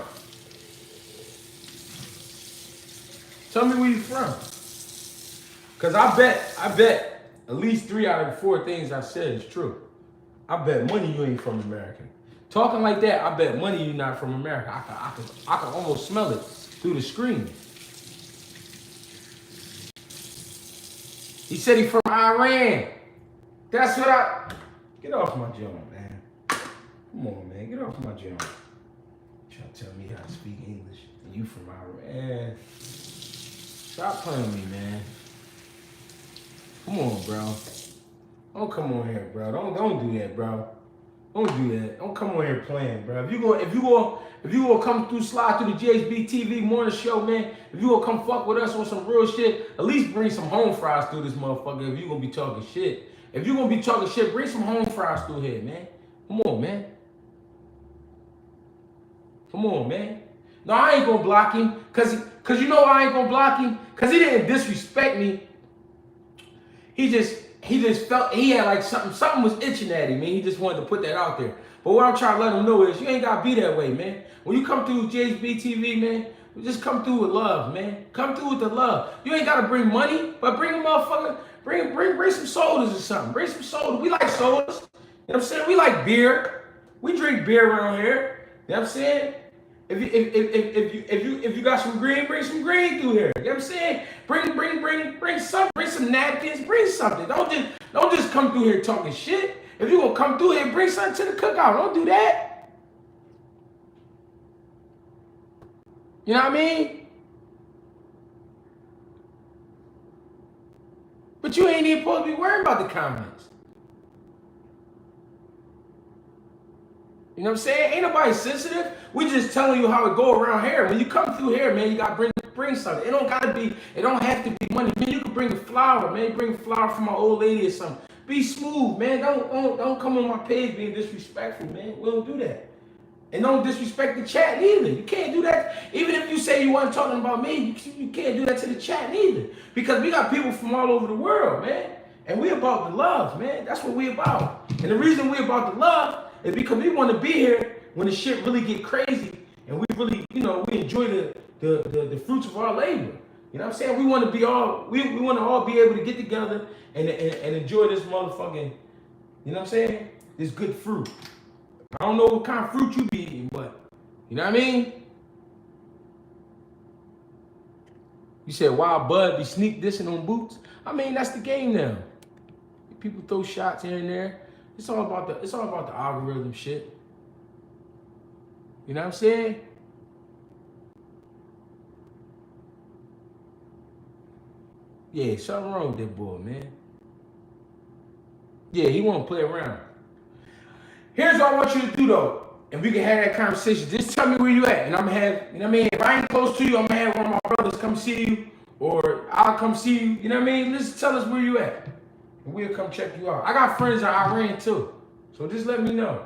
Tell me where you from. Because I bet at least 3 out of the 4 things I said is true. I bet money you ain't from America. Talking like that, I bet money you not from America. I can almost smell it through the screen. He said he from Iran. That's what Get off my joint, man. Come on, man. Get off my joint. Trying to tell me how to speak English. And you from Iran. Stop playing with me, man. Come on, bro. Don't come on here, bro. Don't do that, bro. Don't do that. Don't come on here playing, bro. If you gonna come through, slide through the GHB TV morning show, man. If you gonna come fuck with us on some real shit, at least bring some home fries through this motherfucker. If you gonna be talking shit, bring some home fries through here, man. Come on, man. Come on, man. No, I ain't gonna block him, cause you know I ain't gonna block him, cause he didn't disrespect me. He just felt he had like something was itching at him, man. He just wanted to put that out there. But what I'm trying to let him know is you ain't gotta be that way, man. When you come through GHB TV, man, just come through with love, man. Come through with the love. You ain't gotta bring money, but bring a motherfucker, bring some sodas or something. Bring some soda. We like sodas. You know what I'm saying? We like beer. We drink beer around here. You know what I'm saying? If you got some green, bring some green through here. You know what I'm saying? Bring some napkins, bring something. Don't just come through here talking shit. If you gonna come through here, bring something to the cookout. Don't do that. You know what I mean? But you ain't even supposed to be worried about the comments. You know what I'm saying? Ain't nobody sensitive. We just telling you how it go around here. When you come through here, man, you gotta bring something. It don't have to be money. Man, you can bring a flower, man. Bring a flower from my old lady or something. Be smooth, man. Don't come on my page being disrespectful, man. We don't do that. And don't disrespect the chat either. You can't do that. Even if you say you weren't talking about me, you can't do that to the chat neither. Because we got people from all over the world, man. And we about the love, man. That's what we about. And the reason we about the love is because we want to be here when the shit really get crazy and we really, we enjoy the fruits of our labor. You know what I'm saying? We want to be all, we want to all be able to get together and enjoy this motherfucking, you know what I'm saying? This good fruit. I don't know what kind of fruit you be eating, but you know what I mean? You said Wild Bud be sneak dissing on boots. I mean, that's the game now. People throw shots here and there. It's all about the algorithm shit. You know what I'm saying? Yeah, something wrong with that boy, man. Yeah, he won't play around. Here's what I want you to do though, and we can have that conversation. Just tell me where you at, and I'm gonna have, you know what I mean? If I ain't close to you, I'm gonna have one of my brothers come see you, or I'll come see you. You know what I mean? Just tell us where you at, and we'll come check you out. I got friends in Iran too. So just let me know.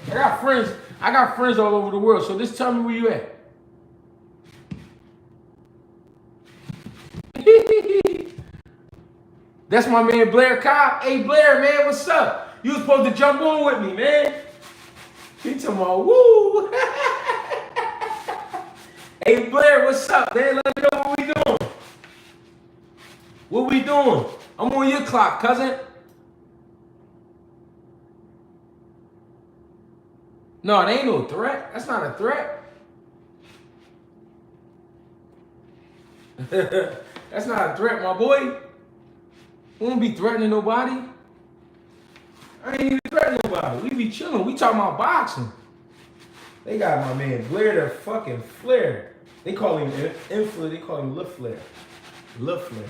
I got friends all over the world, so just tell me where you at. That's my man Blair Cobb. Hey Blair, man, what's up? You was supposed to jump on with me, man. He talking about woo. Hey Blair, what's up, man? Let me know what we doing. What we doing? I'm on your clock, cousin. No, it ain't no threat. That's not a threat. That's not a threat, my boy. We won't be threatening nobody. I ain't even threatening nobody. We be chilling. We talking about boxing. They got my man Blair the fucking Flair. They call him Inflair. They call him Le Flair. Le Flair.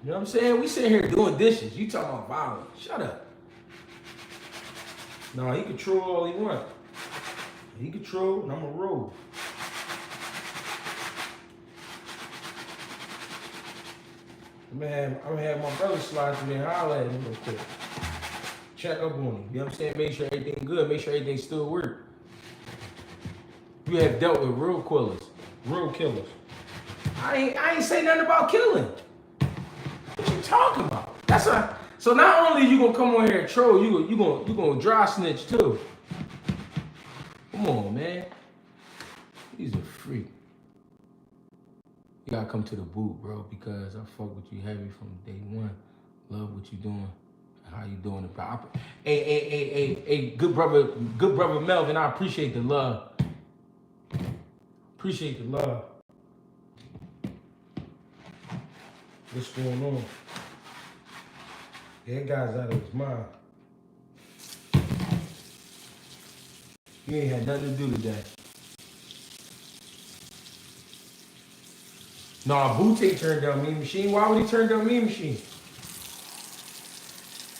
You know what I'm saying? We sitting here doing dishes. You talking about violence. Shut up. No, he can troll all he want. He can troll and I'm a roll. I'm gonna have my brother slide through there and holler at him real quick. Check up on him. You know what I'm saying? Make sure everything good. Make sure everything still work. You have dealt with real killers. Real killers. I ain't say nothing about killing. What you talking about? So not only you gonna come on here and troll, you gonna dry snitch too. Come on, man. He's a freak. You gotta come to the boot, bro, because I fuck with you heavy from day one. Love what you doing, how you doing it. Hey, good brother Melvin, I appreciate the love. Appreciate the love. What's going on? That guy's out of his mind. He ain't had nothing to do today. Nah, Boots ain't turned down Mean Machine. Why would he turn down Mean Machine?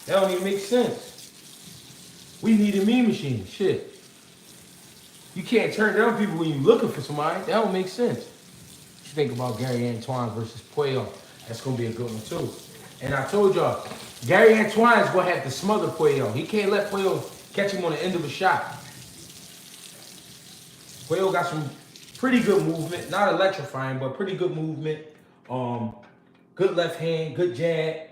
That don't even make sense. We need a Mean Machine. Shit. You can't turn down people when you're looking for somebody. That don't make sense. You think about Gary Antoine versus Puello. That's going to be a good one, too. And I told y'all, Gary Antoine is going to have to smother Puello. He can't let Puello catch him on the end of a shot. Puello got some pretty good movement. Not electrifying, but pretty good movement. Good left hand, good jab.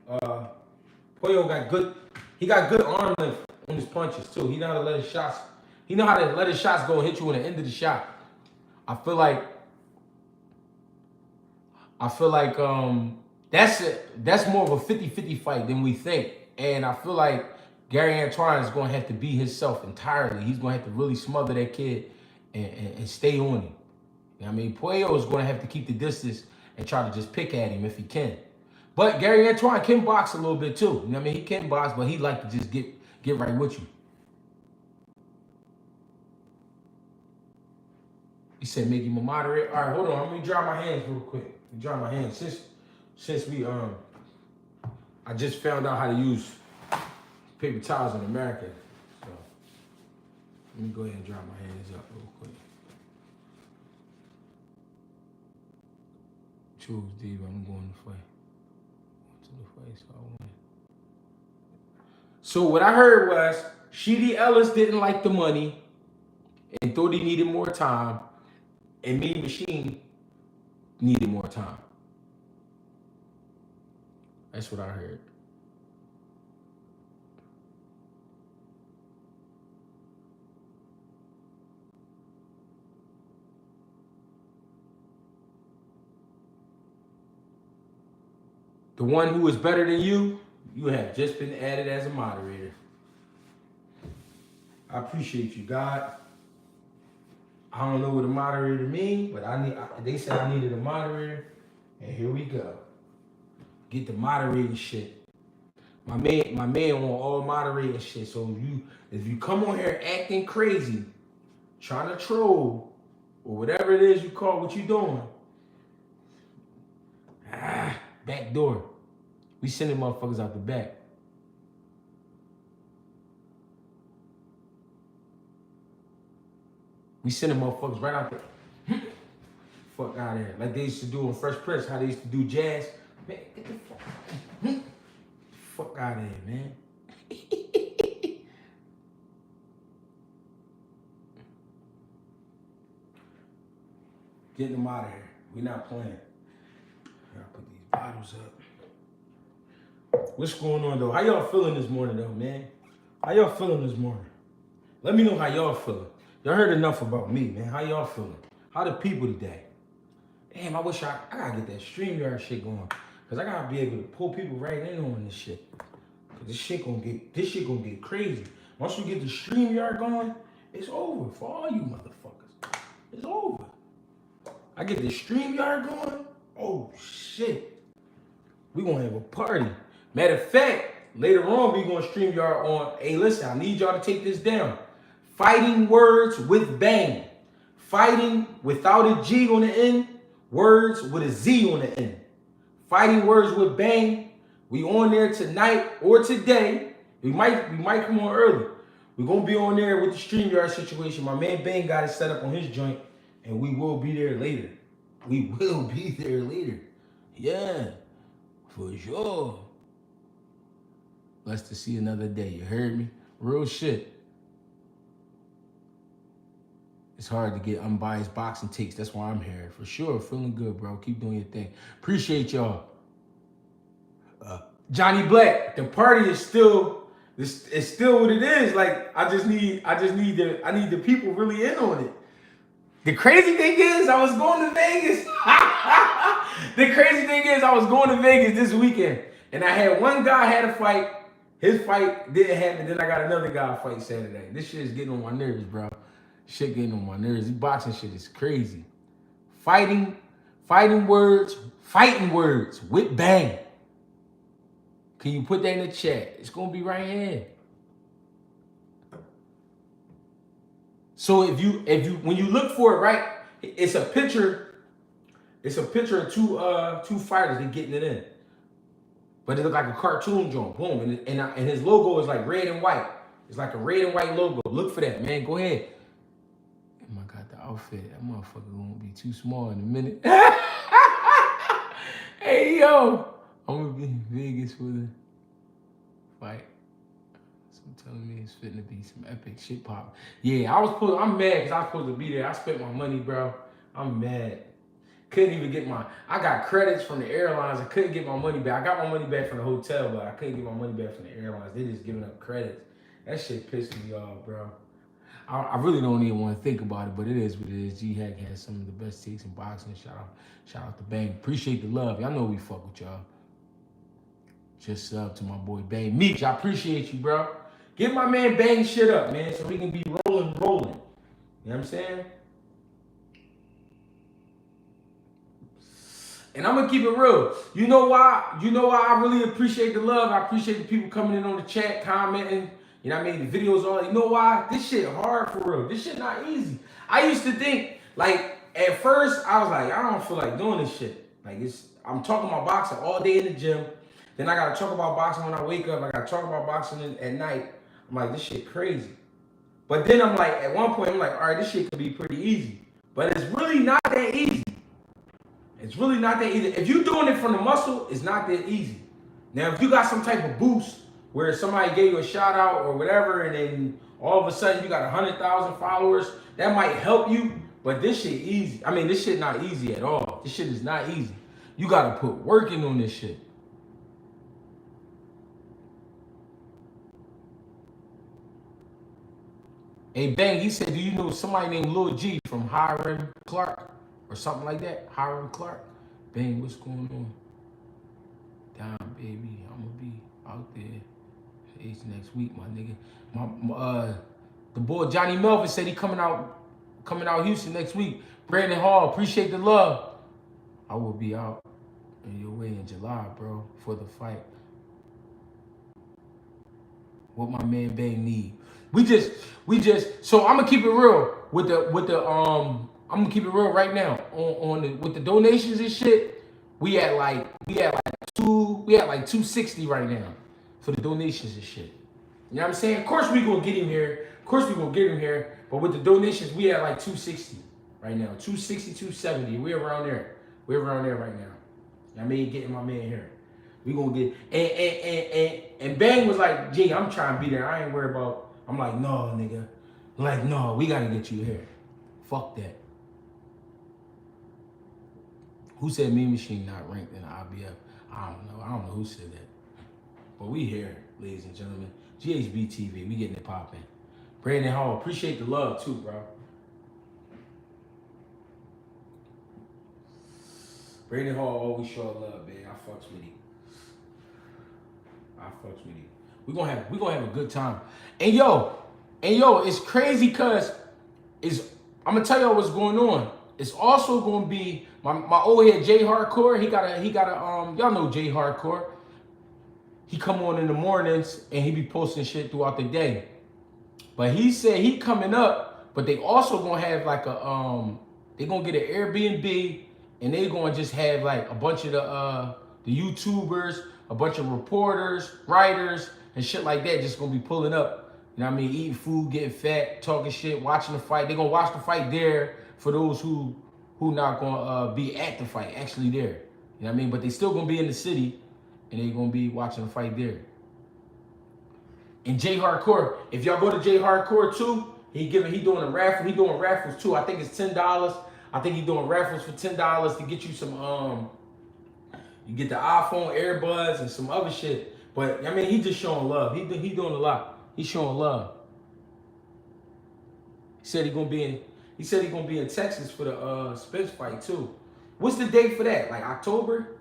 Puello got good. He got good arm length on his punches, too. He know how to let his shots. He know how to let his shots go and hit you on the end of the shot. I feel like that's more of a 50-50 fight than we think. And I feel like Gary Antoine is going to have to be himself entirely. He's going to have to really smother that kid and stay on him. You know what I mean? Puello is going to have to keep the distance and try to just pick at him if he can. But Gary Antoine can box a little bit too. You know what I mean? He can box, but he like to just get right with you. He said make him a moderator. All right, hold on. Let me dry my hands real quick. Let me dry my hands. Since we I just found out how to use paper towels in America. So let me go ahead and dry my hands up real quick. Choose deep. I'm going to fight. To the fight, so I win. So what I heard was Sheedy Ellis didn't like the money and thought he needed more time, and Mean Machine needed more time. That's what I heard. The one who is better than you, you have just been added as a moderator. I appreciate you, God. I don't know what a moderator means, but they said I needed a moderator, and here we go. Get the moderating shit. My man want all moderating shit. So if you come on here acting crazy, trying to troll, or whatever it is you call what you doing, back door. We sending motherfuckers out the back. We sending motherfuckers right out there. Fuck out of here. Like they used to do on Fresh Prince, how they used to do jazz. Man, get the fuck out of here, man. Getting them out of here. We not playing. I gotta put these bottles up. What's going on though? How y'all feeling this morning though, man? How y'all feeling this morning? Let me know how y'all feeling. Y'all heard enough about me, man. How y'all feeling? How the people today? Damn, I wish I gotta get that StreamYard shit going. Cause I gotta be able to pull people right in on this shit. Cause this shit gonna get crazy. Once we get the StreamYard going, it's over for all you motherfuckers. It's over. I get the StreamYard going, oh shit. We gonna have a party. Matter of fact, later on we gonna StreamYard on, hey listen, I need y'all to take this down. Fighting words with bang. Fighting without a G on the end, words with a Z on the end. Fighting words with bang. We on there tonight or today. We might come on early. We're gonna be on there with the StreamYard situation. My man Bang got it set up on his joint, and we will be there later. We will be there later. Yeah, for sure. Blessed to see another day. You heard me? Real shit. It's hard to get unbiased boxing takes. That's why I'm here. For sure. Feeling good, bro. Keep doing your thing. Appreciate y'all. Johnny Black, the party is still, it's still what it is. Like, I need the people really in on it. The crazy thing is, I was going to Vegas. The crazy thing is, I was going to Vegas this weekend. And I had one guy had a fight. His fight didn't happen. Then I got another guy fight Saturday. This shit is getting on my nerves, bro. Shit getting on my nerves. This boxing shit is crazy. Fighting words with bang. Can you put that in the chat? It's gonna be right here. So if you when you look for it, right, it's a picture. It's a picture of two fighters that getting it in. But it look like a cartoon joint. Boom. And his logo is like red and white. It's like a red and white logo. Look for that, man. Go ahead. Oh my God, the outfit. That motherfucker gonna be too small in a minute. Hey, yo. I'm gonna be in Vegas for the fight. Some telling me it's fitting to be some epic shit pop. Yeah, I'm mad because I was supposed to be there. I spent my money, bro. I'm mad. Couldn't even get I got credits from the airlines. I couldn't get my money back. I got my money back from the hotel, but I couldn't get my money back from the airlines. They just giving up credits. That shit pissed me off, bro. I really don't even want to think about it, but it is what it is. G-Hack has some of the best takes in boxing. Shout out to Bang. Appreciate the love. Y'all know we fuck with y'all. Just sub to my boy Bang. Meeks, I appreciate you, bro. Give my man Bang shit up, man, so we can be rolling. You know what I'm saying? And I'm gonna keep it real. You know why I really appreciate the love. I appreciate the people coming in on the chat, commenting. You know what I mean? The videos all. You know why? This shit hard for real. This shit not easy. I used to think, like, at first, I was like, I don't feel like doing this shit. Like, I'm talking about boxing all day in the gym. Then I gotta talk about boxing when I wake up. I gotta talk about boxing at night. I'm like, this shit crazy. But then I'm like, at one point, I'm like, all right, this shit could be pretty easy. But it's really not that easy. It's really not that easy. If you're doing it from the muscle, it's not that easy. Now, if you got some type of boost where somebody gave you a shout out or whatever, and then all of a sudden you got 100,000 followers, that might help you. But this shit easy. I mean, this shit not easy at all. This shit is not easy. You gotta put work in on this shit. Hey, Bang, he said, do you know somebody named Lil G from Hiram Clark or something like that? Hiram Clark? Bang, what's going on? Damn, baby, I'm gonna be out there age next week, my nigga. The boy Johnny Melvin said he coming out Houston next week. Brandon Hall, appreciate the love. I will be out in your way in July, bro, for the fight. What my man Bang need. We just so I'm gonna keep it real with the I'm gonna keep it real right now with the donations and shit. We at like 260 right now for the donations and shit. You know what I'm saying? Of course we gonna get him here. But with the donations, we at like 260. right now. 260, 270. We're around there. We're around there right now. I mean, getting my man here. We gonna get and Bang was like, G, I'm trying to be there. I ain't worried about. I'm like, no, nigga. Like, no, we gotta get you here. Fuck that. Who said Mean Machine not ranked in the IBF? I don't know. I don't know who said that. But we here, ladies and gentlemen. GHB TV, we getting it popping. Brandon Hall, appreciate the love too, bro. Brandon Hall always show love, man. I fucks with him. I fucks with him. We gonna have a good time. And yo, it's crazy cause I'm gonna tell y'all what's going on. It's also gonna be my old head Jay Hardcore. He got a y'all know Jay Hardcore. He come on in the mornings and he be posting shit throughout the day. But he said he coming up, but they also gonna have like a they gonna get an Airbnb and they gonna just have like a bunch of the YouTubers, a bunch of reporters, writers, and shit like that just gonna be pulling up. You know what I mean? Eating food, getting fat, talking shit, watching the fight. They gonna watch the fight there for those who not gonna be at the fight, actually there. You know what I mean? But they still gonna be in the city and they gonna be watching the fight there. And Jay Hardcore, if y'all go to Jay Hardcore too, he doing a raffle. He doing raffles too. I think it's $10. I think he doing raffles for $10 to get you some you get the iPhone, earbuds, and some other shit. But I mean, he just showing love. He doing a lot. He's showing love. He said he gonna be in Texas for the Spence fight too. What's the date for that? Like October?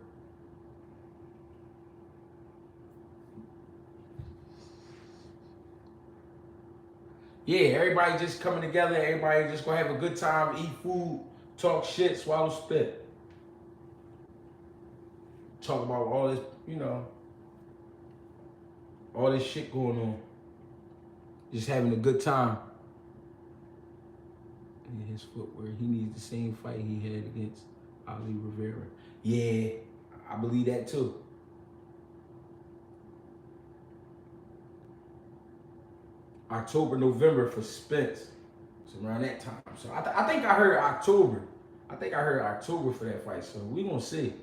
Yeah, everybody just coming together. Everybody just gonna have a good time, eat food, talk shit, swallow spit. Talk about all this, you know, all this shit going on. Just having a good time. And his footwear, he needs the same fight he had against Ali Rivera. Yeah, I believe that too. October, November for Spence. It's around that time. So I think I heard October. I think I heard October for that fight. So we gonna see.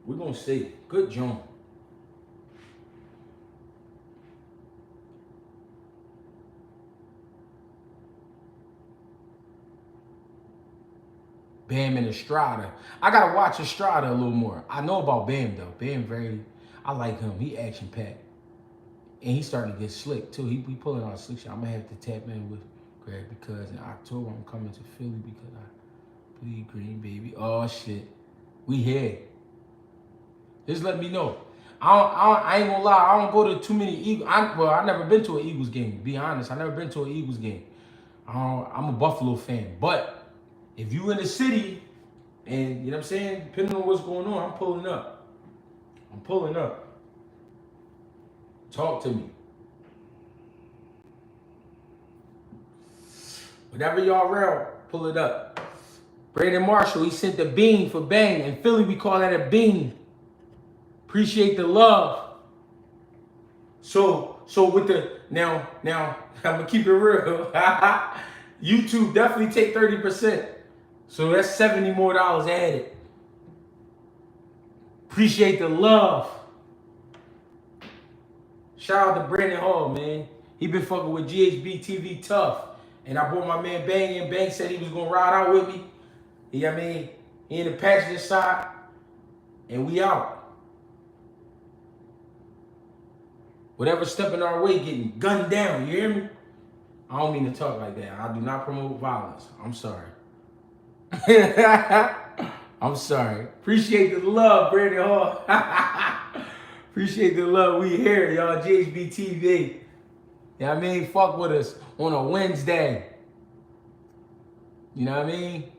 We're gonna see. Good job. Bam and Estrada. I gotta watch Estrada a little more. I know about Bam though. Bam I like him. He action packed. And he's starting to get slick too. He pulling out slick shit. I'm gonna have to tap in with Greg because in October I'm coming to Philly because I bleed green, baby. Oh shit. We here. Just let me know. I ain't gonna lie, I don't go to too many Eagles. I never been to an Eagles game, to be honest. I never been to an Eagles game. I'm a Buffalo fan. But if you in the city and you know what I'm saying, depending on what's going on, I'm pulling up. I'm pulling up. Talk to me. Whatever y'all around, pull it up. Brandon Marshall, he sent the bean for Bang. In Philly, we call that a bean. Appreciate the love. So with the now I'm gonna keep it real. YouTube definitely take 30%. So that's $70 more added. Appreciate the love. Shout out to Brandon Hall, man. He been fucking with GHB TV tough. And I brought my man Bang in. Bang said he was gonna ride out with me. You know what I mean? He in the passenger side. And we out. Whatever stepping our way getting gunned down, you hear me? I don't mean to talk like that. I do not promote violence. I'm sorry. I'm sorry. Appreciate the love, Brandon Hall. Appreciate the love. We here, y'all. GHB TV. You know what I mean? Fuck with us on a Wednesday. You know what I mean?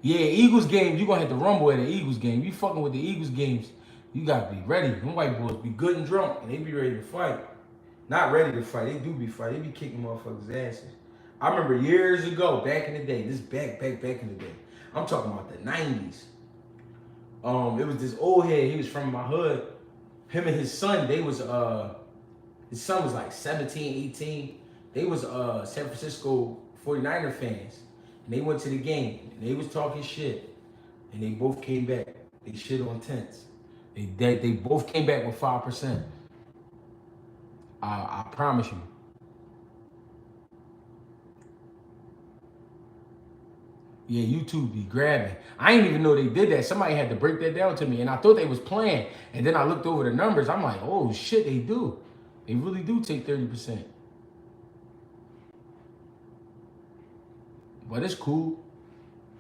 Yeah, Eagles games, you gonna have to rumble at an Eagles game. You fucking with the Eagles games, you gotta be ready. Them white boys be good and drunk, and they be ready to fight. Not ready to fight, they do be fighting. They be kicking motherfuckers' asses. I remember years ago, back in the day, this back in the day. I'm talking about the 90s. It was this old head, he was from my hood. Him and his son, they was, his son was like 17, 18. They was San Francisco 49er fans. And they went to the game and they was talking shit. And they both came back. They shit on tents. They both came back with 5%. I promise you. Yeah, YouTube be grabbing. I didn't even know they did that. Somebody had to break that down to me, and I thought they was playing. And then I looked over the numbers. I'm like, oh shit, they do. They really do take 30%. But it's cool.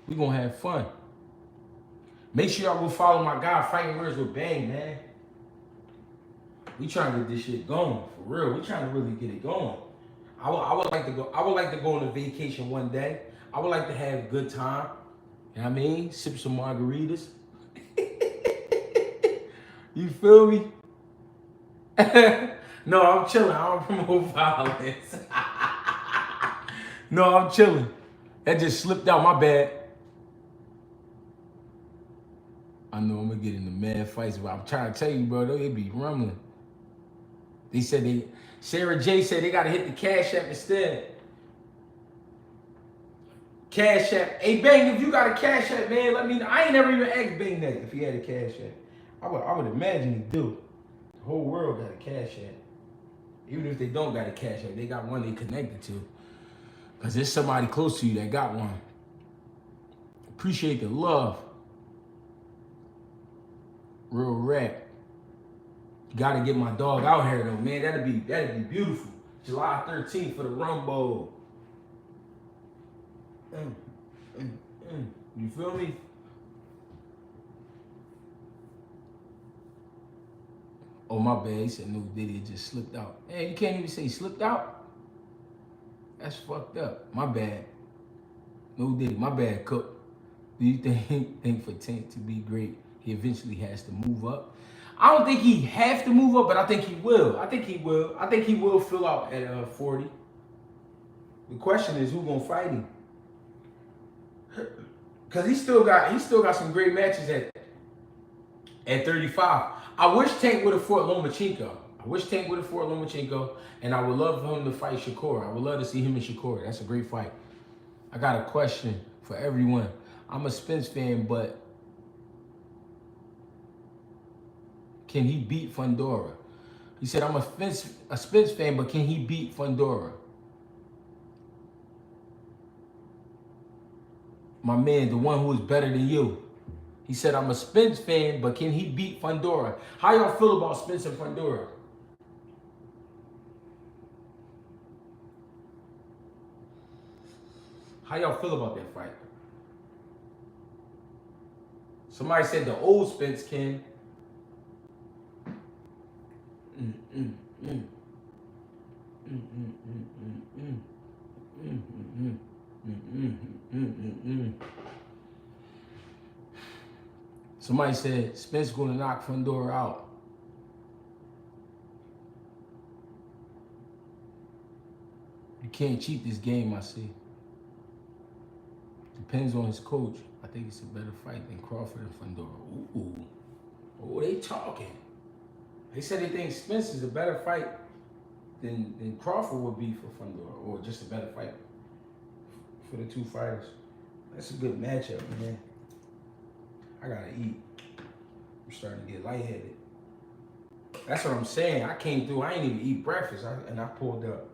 We gonna have fun. Make sure y'all go follow my guy, Fighting Words with Bang, man. We trying to get this shit going, for real. We trying to really get it going. I would like to go. I would like to go on a vacation one day. I would like to have a good time. You know what I mean? Sip some margaritas. You feel me? No, I'm chilling. I don't promote violence. No, I'm chilling. That just slipped out. My bad. I know I'm gonna get into mad fights, but I'm trying to tell you, bro, they be rumbling. They said Sarah J said they gotta hit the Cash App instead. Cash App. Hey, Bang, if you got a Cash App, man, let me know. I ain't never even asked Bang that if he had a Cash App. I would imagine he do. The whole world got a Cash App. Even if they don't got a Cash App, they got one they connected to. Because there's somebody close to you that got one. Appreciate the love. Real rap. Gotta get my dog out here though, man. That'd be beautiful. July 13th for the Rumble. You feel me? Oh, my bad. He said no Diddy, it just slipped out. Hey, you can't even say slipped out? That's fucked up. My bad. No Diddy, my bad, Cook. Do you think for Tank to be great, he eventually has to move up? I don't think he has to move up, but I think he will. I think he will fill out at 40. The question is who's gonna fight him? Cause he still got some great matches at 35. I wish Tank would have fought Lomachenko. And I would love him to fight Shakur. I would love to see him and Shakur. That's a great fight. I got a question for everyone. I'm a Spence fan, but can he beat Fundora? He said, I'm a Spence fan, but can he beat Fundora? My man, the one who is better than you. He said, I'm a Spence fan, but can he beat Fundora? How y'all feel about Spence and Fundora? How y'all feel about that fight? Somebody said the old Spence can. Somebody said Spence gonna knock Fundora out. You can't cheat this game, I see. Depends on his coach. I think it's a better fight than Crawford and Fundora. Ooh. Oh, they talking. They said they think Spence is a better fight than Crawford would be for Fundora, or just a better fight for the two fighters. That's a good matchup, man. I gotta eat. I'm starting to get lightheaded. That's what I'm saying. I came through, I ain't even eat breakfast, and I pulled up.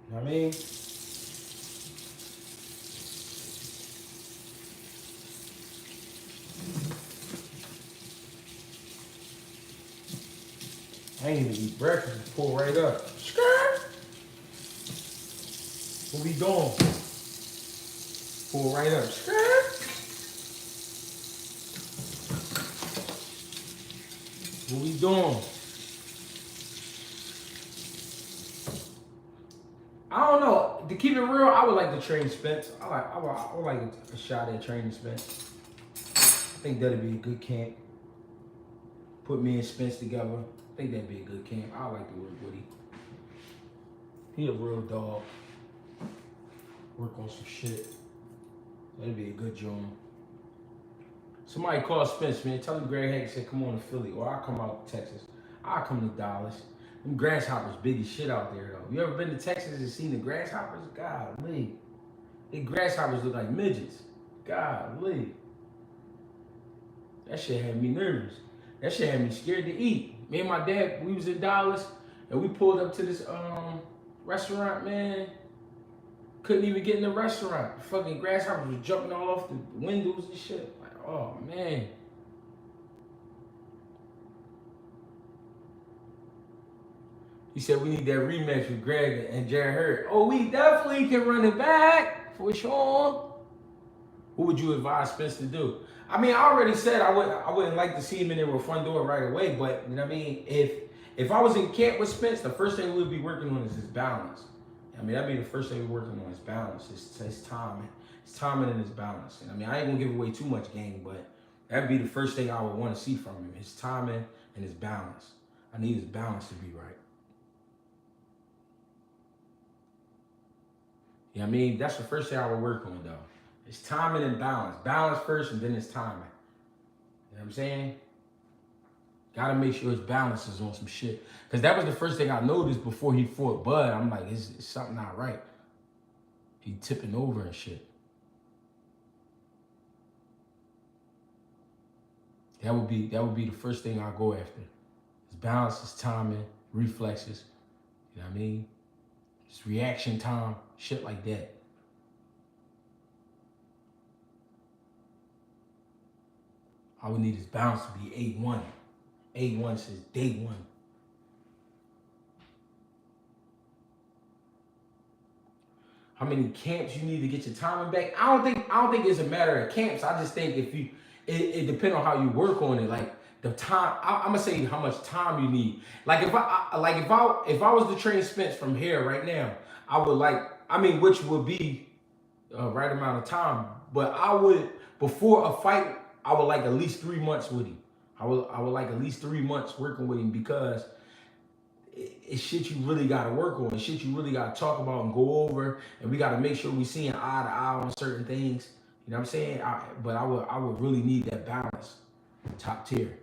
You know what I mean? I ain't even eat breakfast, just pull right up. Skirt! What we doing? Pull right up. Skirt! What we doing? I don't know. To keep it real, I would like to train Spence. I would like a shot at training Spence. I think that'd be a good camp. Put me and Spence together. I think that'd be a good camp. I like to work with him. He a real dog. Work on some shit. That'd be a good joint. Somebody call Spence, man. Tell him Greg Hank said come on to Philly, or I'll come out to Texas. I'll come to Dallas. Them grasshoppers big as shit out there, though. You ever been to Texas and seen the grasshoppers? Golly. The grasshoppers look like midgets. Golly. That shit had me nervous. That shit had me scared to eat. Me and my dad, we was in Dallas, and we pulled up to this restaurant, man. Couldn't even get in the restaurant. Fucking grasshoppers was jumping all off the windows and shit. Like, oh man. He said we need that rematch with Greg and Jared Hurd. Oh, we definitely can run it back for sure. Who would you advise Spence to do? I mean, I already said I wouldn't like to see him in there with Fundora right away, but you know what I mean? If I was in camp with Spence, the first thing we'd be working on is his balance. I mean, that'd be the first thing we're working on, his balance, his timing. His timing and his balance. And I mean, I ain't gonna give away too much game, but that'd be the first thing I would want to see from him, his timing and his balance. I need his balance to be right. You know what I mean? That's the first thing I would work on, though. His timing and balance. Balance first and then his timing. You know what I'm saying? Gotta make sure his balance is on some shit. Because that was the first thing I noticed before he fought Bud. I'm like, is something not right? He tipping over and shit. That would be the first thing I go after. His balance, his timing, reflexes. You know what I mean? His reaction time, shit like that. I would need his balance to be A1. A1 since day one. How many camps you need to get your timing back? I don't think it's a matter of camps. I just think if you, it depends on how you work on it. Like the time, I'm gonna say how much time you need. Like if I was to train Spence from here right now, I would which would be the right amount of time. But I would, before a fight, I would like at least 3 months with him. I would like at least 3 months working with him because it's shit you really got to work on. It's shit you really got to talk about and go over. And we got to make sure we seeing eye to eye on certain things. You know what I'm saying? But I would really need that balance. Top tier.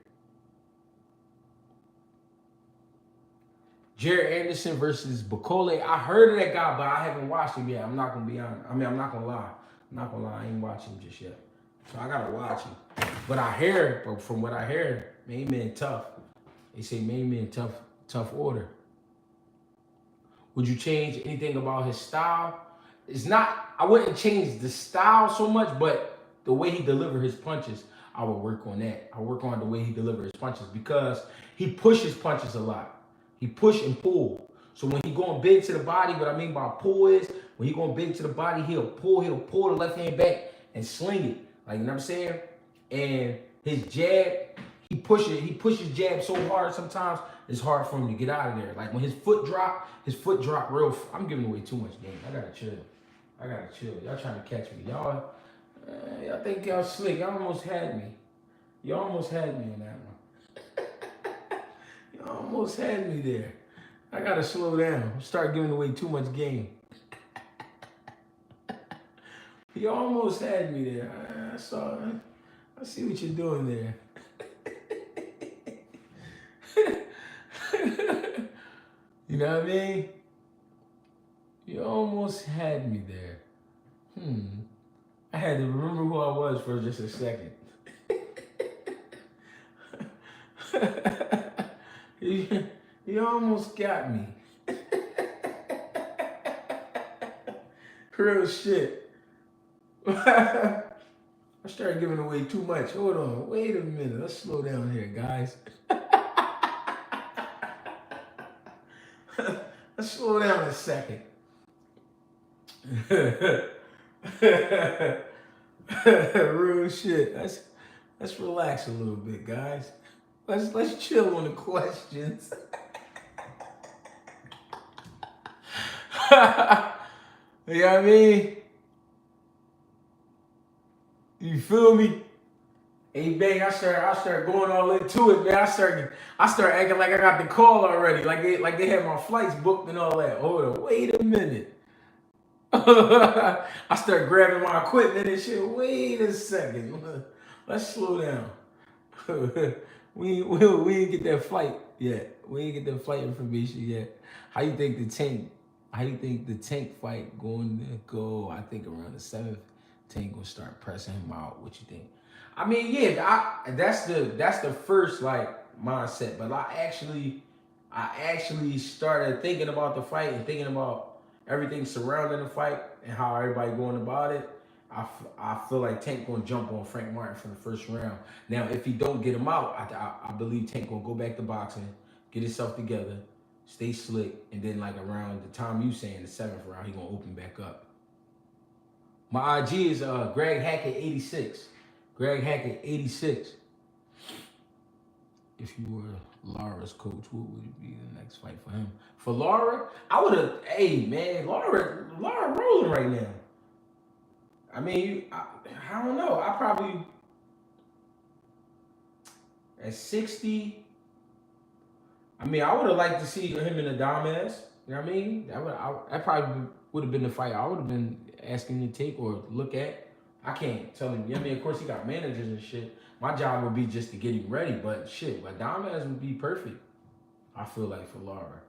Jared Anderson versus Bacole. I heard of that guy, but I haven't watched him yet. I'm not going to be honest. I mean, I'm not going to lie. I ain't watching him just yet. So I got to watch him. But from what I hear, main man tough. They say main man tough order. Would you change anything about his style? It's not, I wouldn't change the style so much, but the way he delivers his punches, I would work on that. I work on the way he delivers his punches because he pushes punches a lot. He push and pull. So when he going big to the body, what I mean by pull is, when he going big to the body, he'll pull the left hand back and sling it. Like, you know what I'm saying? And his jab, he pushes jab so hard sometimes, it's hard for him to get out of there. Like when his foot drop real, I'm giving away too much game. I gotta chill. Y'all trying to catch me. Y'all think y'all slick. Y'all almost had me. Y'all almost had me on that one. Y'all almost had me there. I gotta slow down. Start giving away too much game. You almost had me there. I see what you're doing there. You know what I mean? You almost had me there. I had to remember who I was for just a second. You almost got me. Real shit. I started giving away too much. Hold on. Wait a minute. Let's slow down here, guys. Let's slow down a second. Real shit. Let's relax a little bit, guys. Let's chill on the questions. You know what I mean? You feel me? Hey, bang, I start going all into it, man. I start acting like I got the call already, like they had my flights booked and all that. Hold on, wait a minute. I start grabbing my equipment and shit. Wait a second. Let's slow down. we ain't get that flight yet. We ain't get that flight information yet. How you think the tank How do you think the Tank fight going to go? I think around the 7th, Tank gonna start pressing him out. What you think? I mean, yeah, that's the first like mindset. But I actually started thinking about the fight and thinking about everything surrounding the fight and how everybody going about it. I feel like Tank gonna jump on Frank Martin for the first round. Now, if he don't get him out, I believe Tank gonna go back to boxing, get himself together, stay slick, and then like around the time you saying the 7th round, he gonna open back up. My IG is Greg Hackett 86. Greg Hackett 86. If you were Laura's coach, what would it be the next fight for him? For Laura, I would have. Hey man, Laura rolling right now. I mean, I don't know. I probably at 60. I mean, I would have liked to see him in Adames. You know what I mean? That probably would have been the fight I would have been asking him to take or look at. I can't tell him. You know what I mean? Of course, he got managers and shit. My job would be just to get him ready, but shit, Adames would be perfect. I feel like for Laura.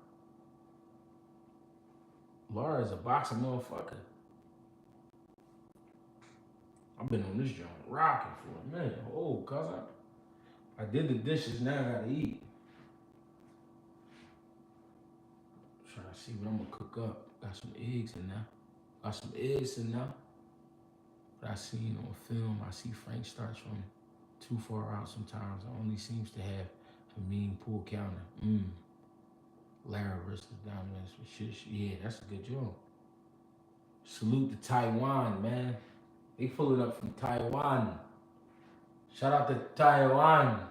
Laura is a boxing motherfucker. I've been on this joint rocking for a minute. Oh, cuz I did the dishes, now I gotta eat. Trying to see what I'm gonna cook up. Got some eggs in there. But I seen on film, I see Frank starts from too far out sometimes. Only seems to have a mean pull counter. Lara versus Dominance. Yeah, that's a good job. Salute to Taiwan, man. They pulling up from Taiwan. Shout out to Taiwan.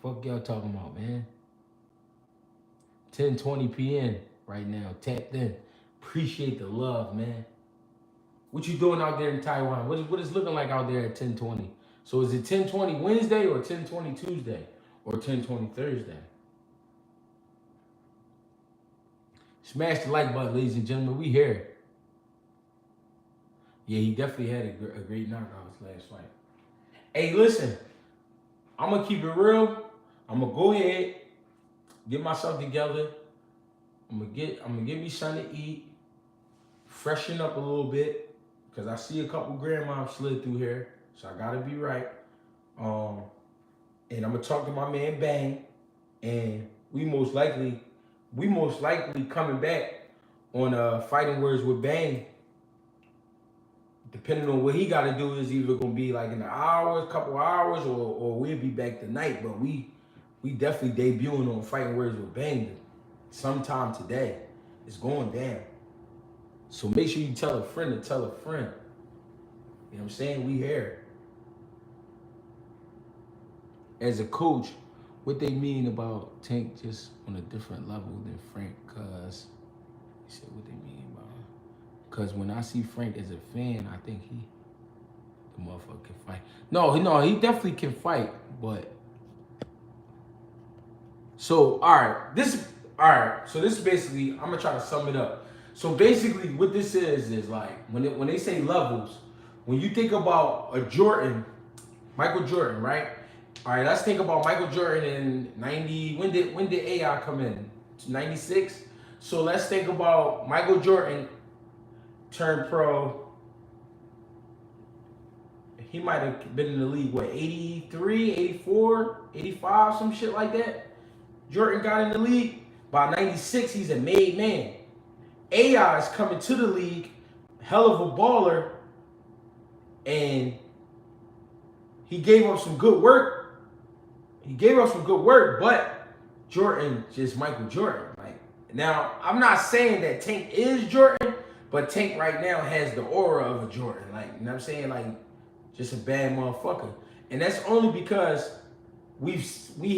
Fuck y'all talking about, man. 10:20 p.m. right now. Tapped in. Appreciate the love, man. What you doing out there in Taiwan? What is looking like out there at 10:20? So is it 10:20 Wednesday or 10:20 Tuesday or 10:20 Thursday? Smash the like button, ladies and gentlemen. We here. Yeah, he definitely had a great knockout his last fight. Hey, listen. I'm going to keep it real. I'm going to go ahead, get myself together. I'm going to get me something to eat, freshen up a little bit, because I see a couple grandmoms slid through here, so I got to be right. And I'm going to talk to my man Bang, and we most likely coming back on Fighting Words with Bang. Depending on what he got to do, is either going to be like in an hour, couple hours, or we'll be back tonight. But we definitely debuting on Fighting Words with Bang sometime today. It's going down. So make sure you tell a friend to tell a friend. You know what I'm saying? We here. As a coach, what they mean about Tank just on a different level than Frank, cause he said what they mean about him. Cause when I see Frank as a fan, I think the motherfucker can fight. No, he definitely can fight, but so so this is basically, I'm gonna try to sum it up. So basically what this is like when they say levels, when you think about a Jordan, Michael Jordan, right? All right, let's think about Michael Jordan in 90. When did AI come in? 96. So let's think about Michael Jordan turned pro. He might have been in the league, what, 83, 84, 85, some shit like that. Jordan got in the league. By 96, he's a made man. AI is coming to the league, hell of a baller, and he gave up some good work. But Jordan just Michael Jordan. Like, now, I'm not saying that Tank is Jordan, but Tank right now has the aura of a Jordan. Like, you know what I'm saying? Like, just a bad motherfucker. And that's only because we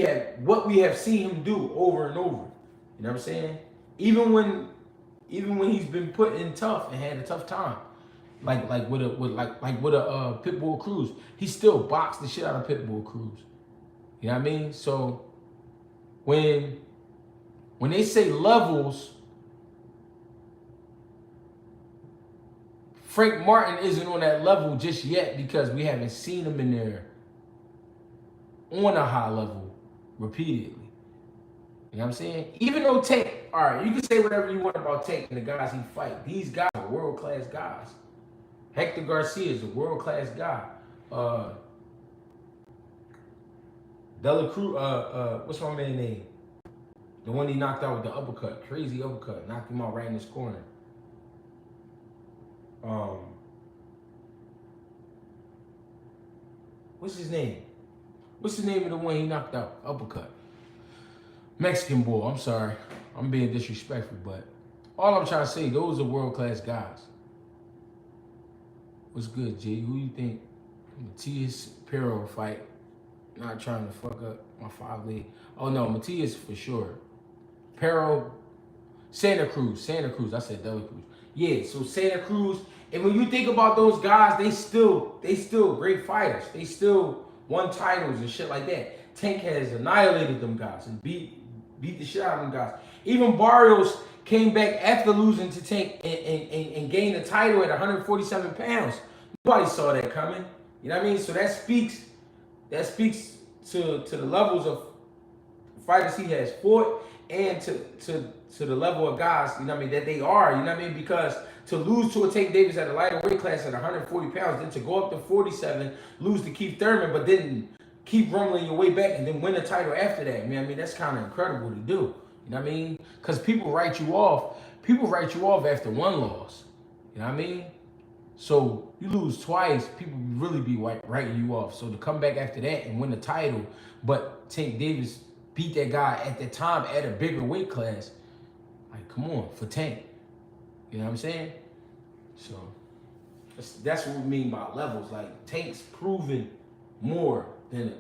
have seen him do over and over. You know what I'm saying? Even when he's been put in tough and had a tough time, like with a Pitbull Cruz, he still boxed the shit out of Pitbull Cruz. You know what I mean? So when they say levels, Frank Martin isn't on that level just yet because we haven't seen him in there on a high level repeatedly. You know You know what I'm saying? Even though Tank, all right, you can say whatever you want about Tank and the guys he fight. These guys are world-class guys. Hector Garcia is a world-class guy. Dela Cruz, what's my man's name? The one he knocked out with the uppercut, crazy uppercut, knocked him out right in his corner. What's his name? What's the name of the one he knocked out? Uppercut. Mexican boy, I'm sorry. I'm being disrespectful, but all I'm trying to say, those are world-class guys. What's good, G? Who you think? Matias PARO fight. Not trying to fuck up my 5 leg. Oh no, Matias for sure. PARO, Santa Cruz. I said Dela Cruz. Yeah, so Santa Cruz. And when you think about those guys, they still great fighters. They still won titles and shit like that. Tank has annihilated them guys and beat the shit out of them guys. Even Barrios came back after losing to Tank and gained the title at 147 pounds. Nobody saw that coming. You know what I mean? So that speaks to the levels of fighters he has fought and to the level of guys, you know what I mean, that they are, you know what I mean? Because to lose to a Tank Davis at a lighter weight class at 140 pounds, then to go up to 47, lose to Keith Thurman, but then keep rumbling your way back and then win a title after that, man. I mean, that's kind of incredible to do. You know what I mean? Because people write you off after one loss. You know what I mean? So you lose twice, people really be writing you off. So to come back after that and win the title, but Tank Davis beat that guy at the time at a bigger weight class, like, come on, for Tank. You know what I'm saying? So that's what we mean by levels. Like, Tank's proven more than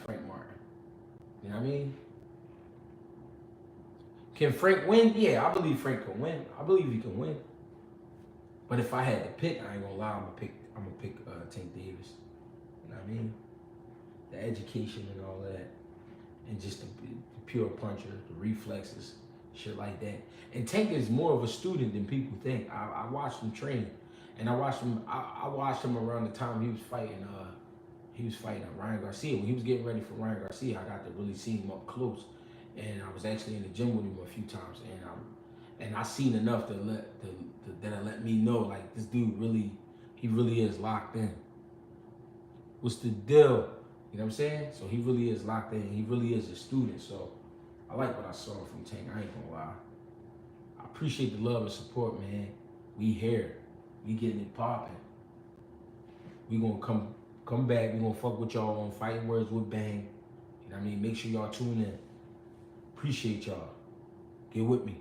Frank Martin. You know what I mean? Can Frank win? Yeah, I believe Frank can win. I believe he can win. But if I had to pick, I ain't gonna lie, I'm gonna pick Tank Davis. You know what I mean? The education and all that, and just the pure puncher, the reflexes, shit like that. And Tank is more of a student than people think. I watched him train, and I watched him around the time he was fighting Ryan Garcia. When he was getting ready for Ryan Garcia, I got to really see him up close, and I was actually in the gym with him a few times, and I seen enough that let me know, like, this dude really is locked in. What's the deal? You know what I'm saying? So he really is locked in. He really is a student. So I like what I saw from Tank. I ain't gonna lie. I appreciate the love and support, man. We here. We getting it popping. We gonna come back. We gonna fuck with y'all on Fighting Words with Bang. You know what I mean? Make sure y'all tune in. Appreciate y'all. Get with me.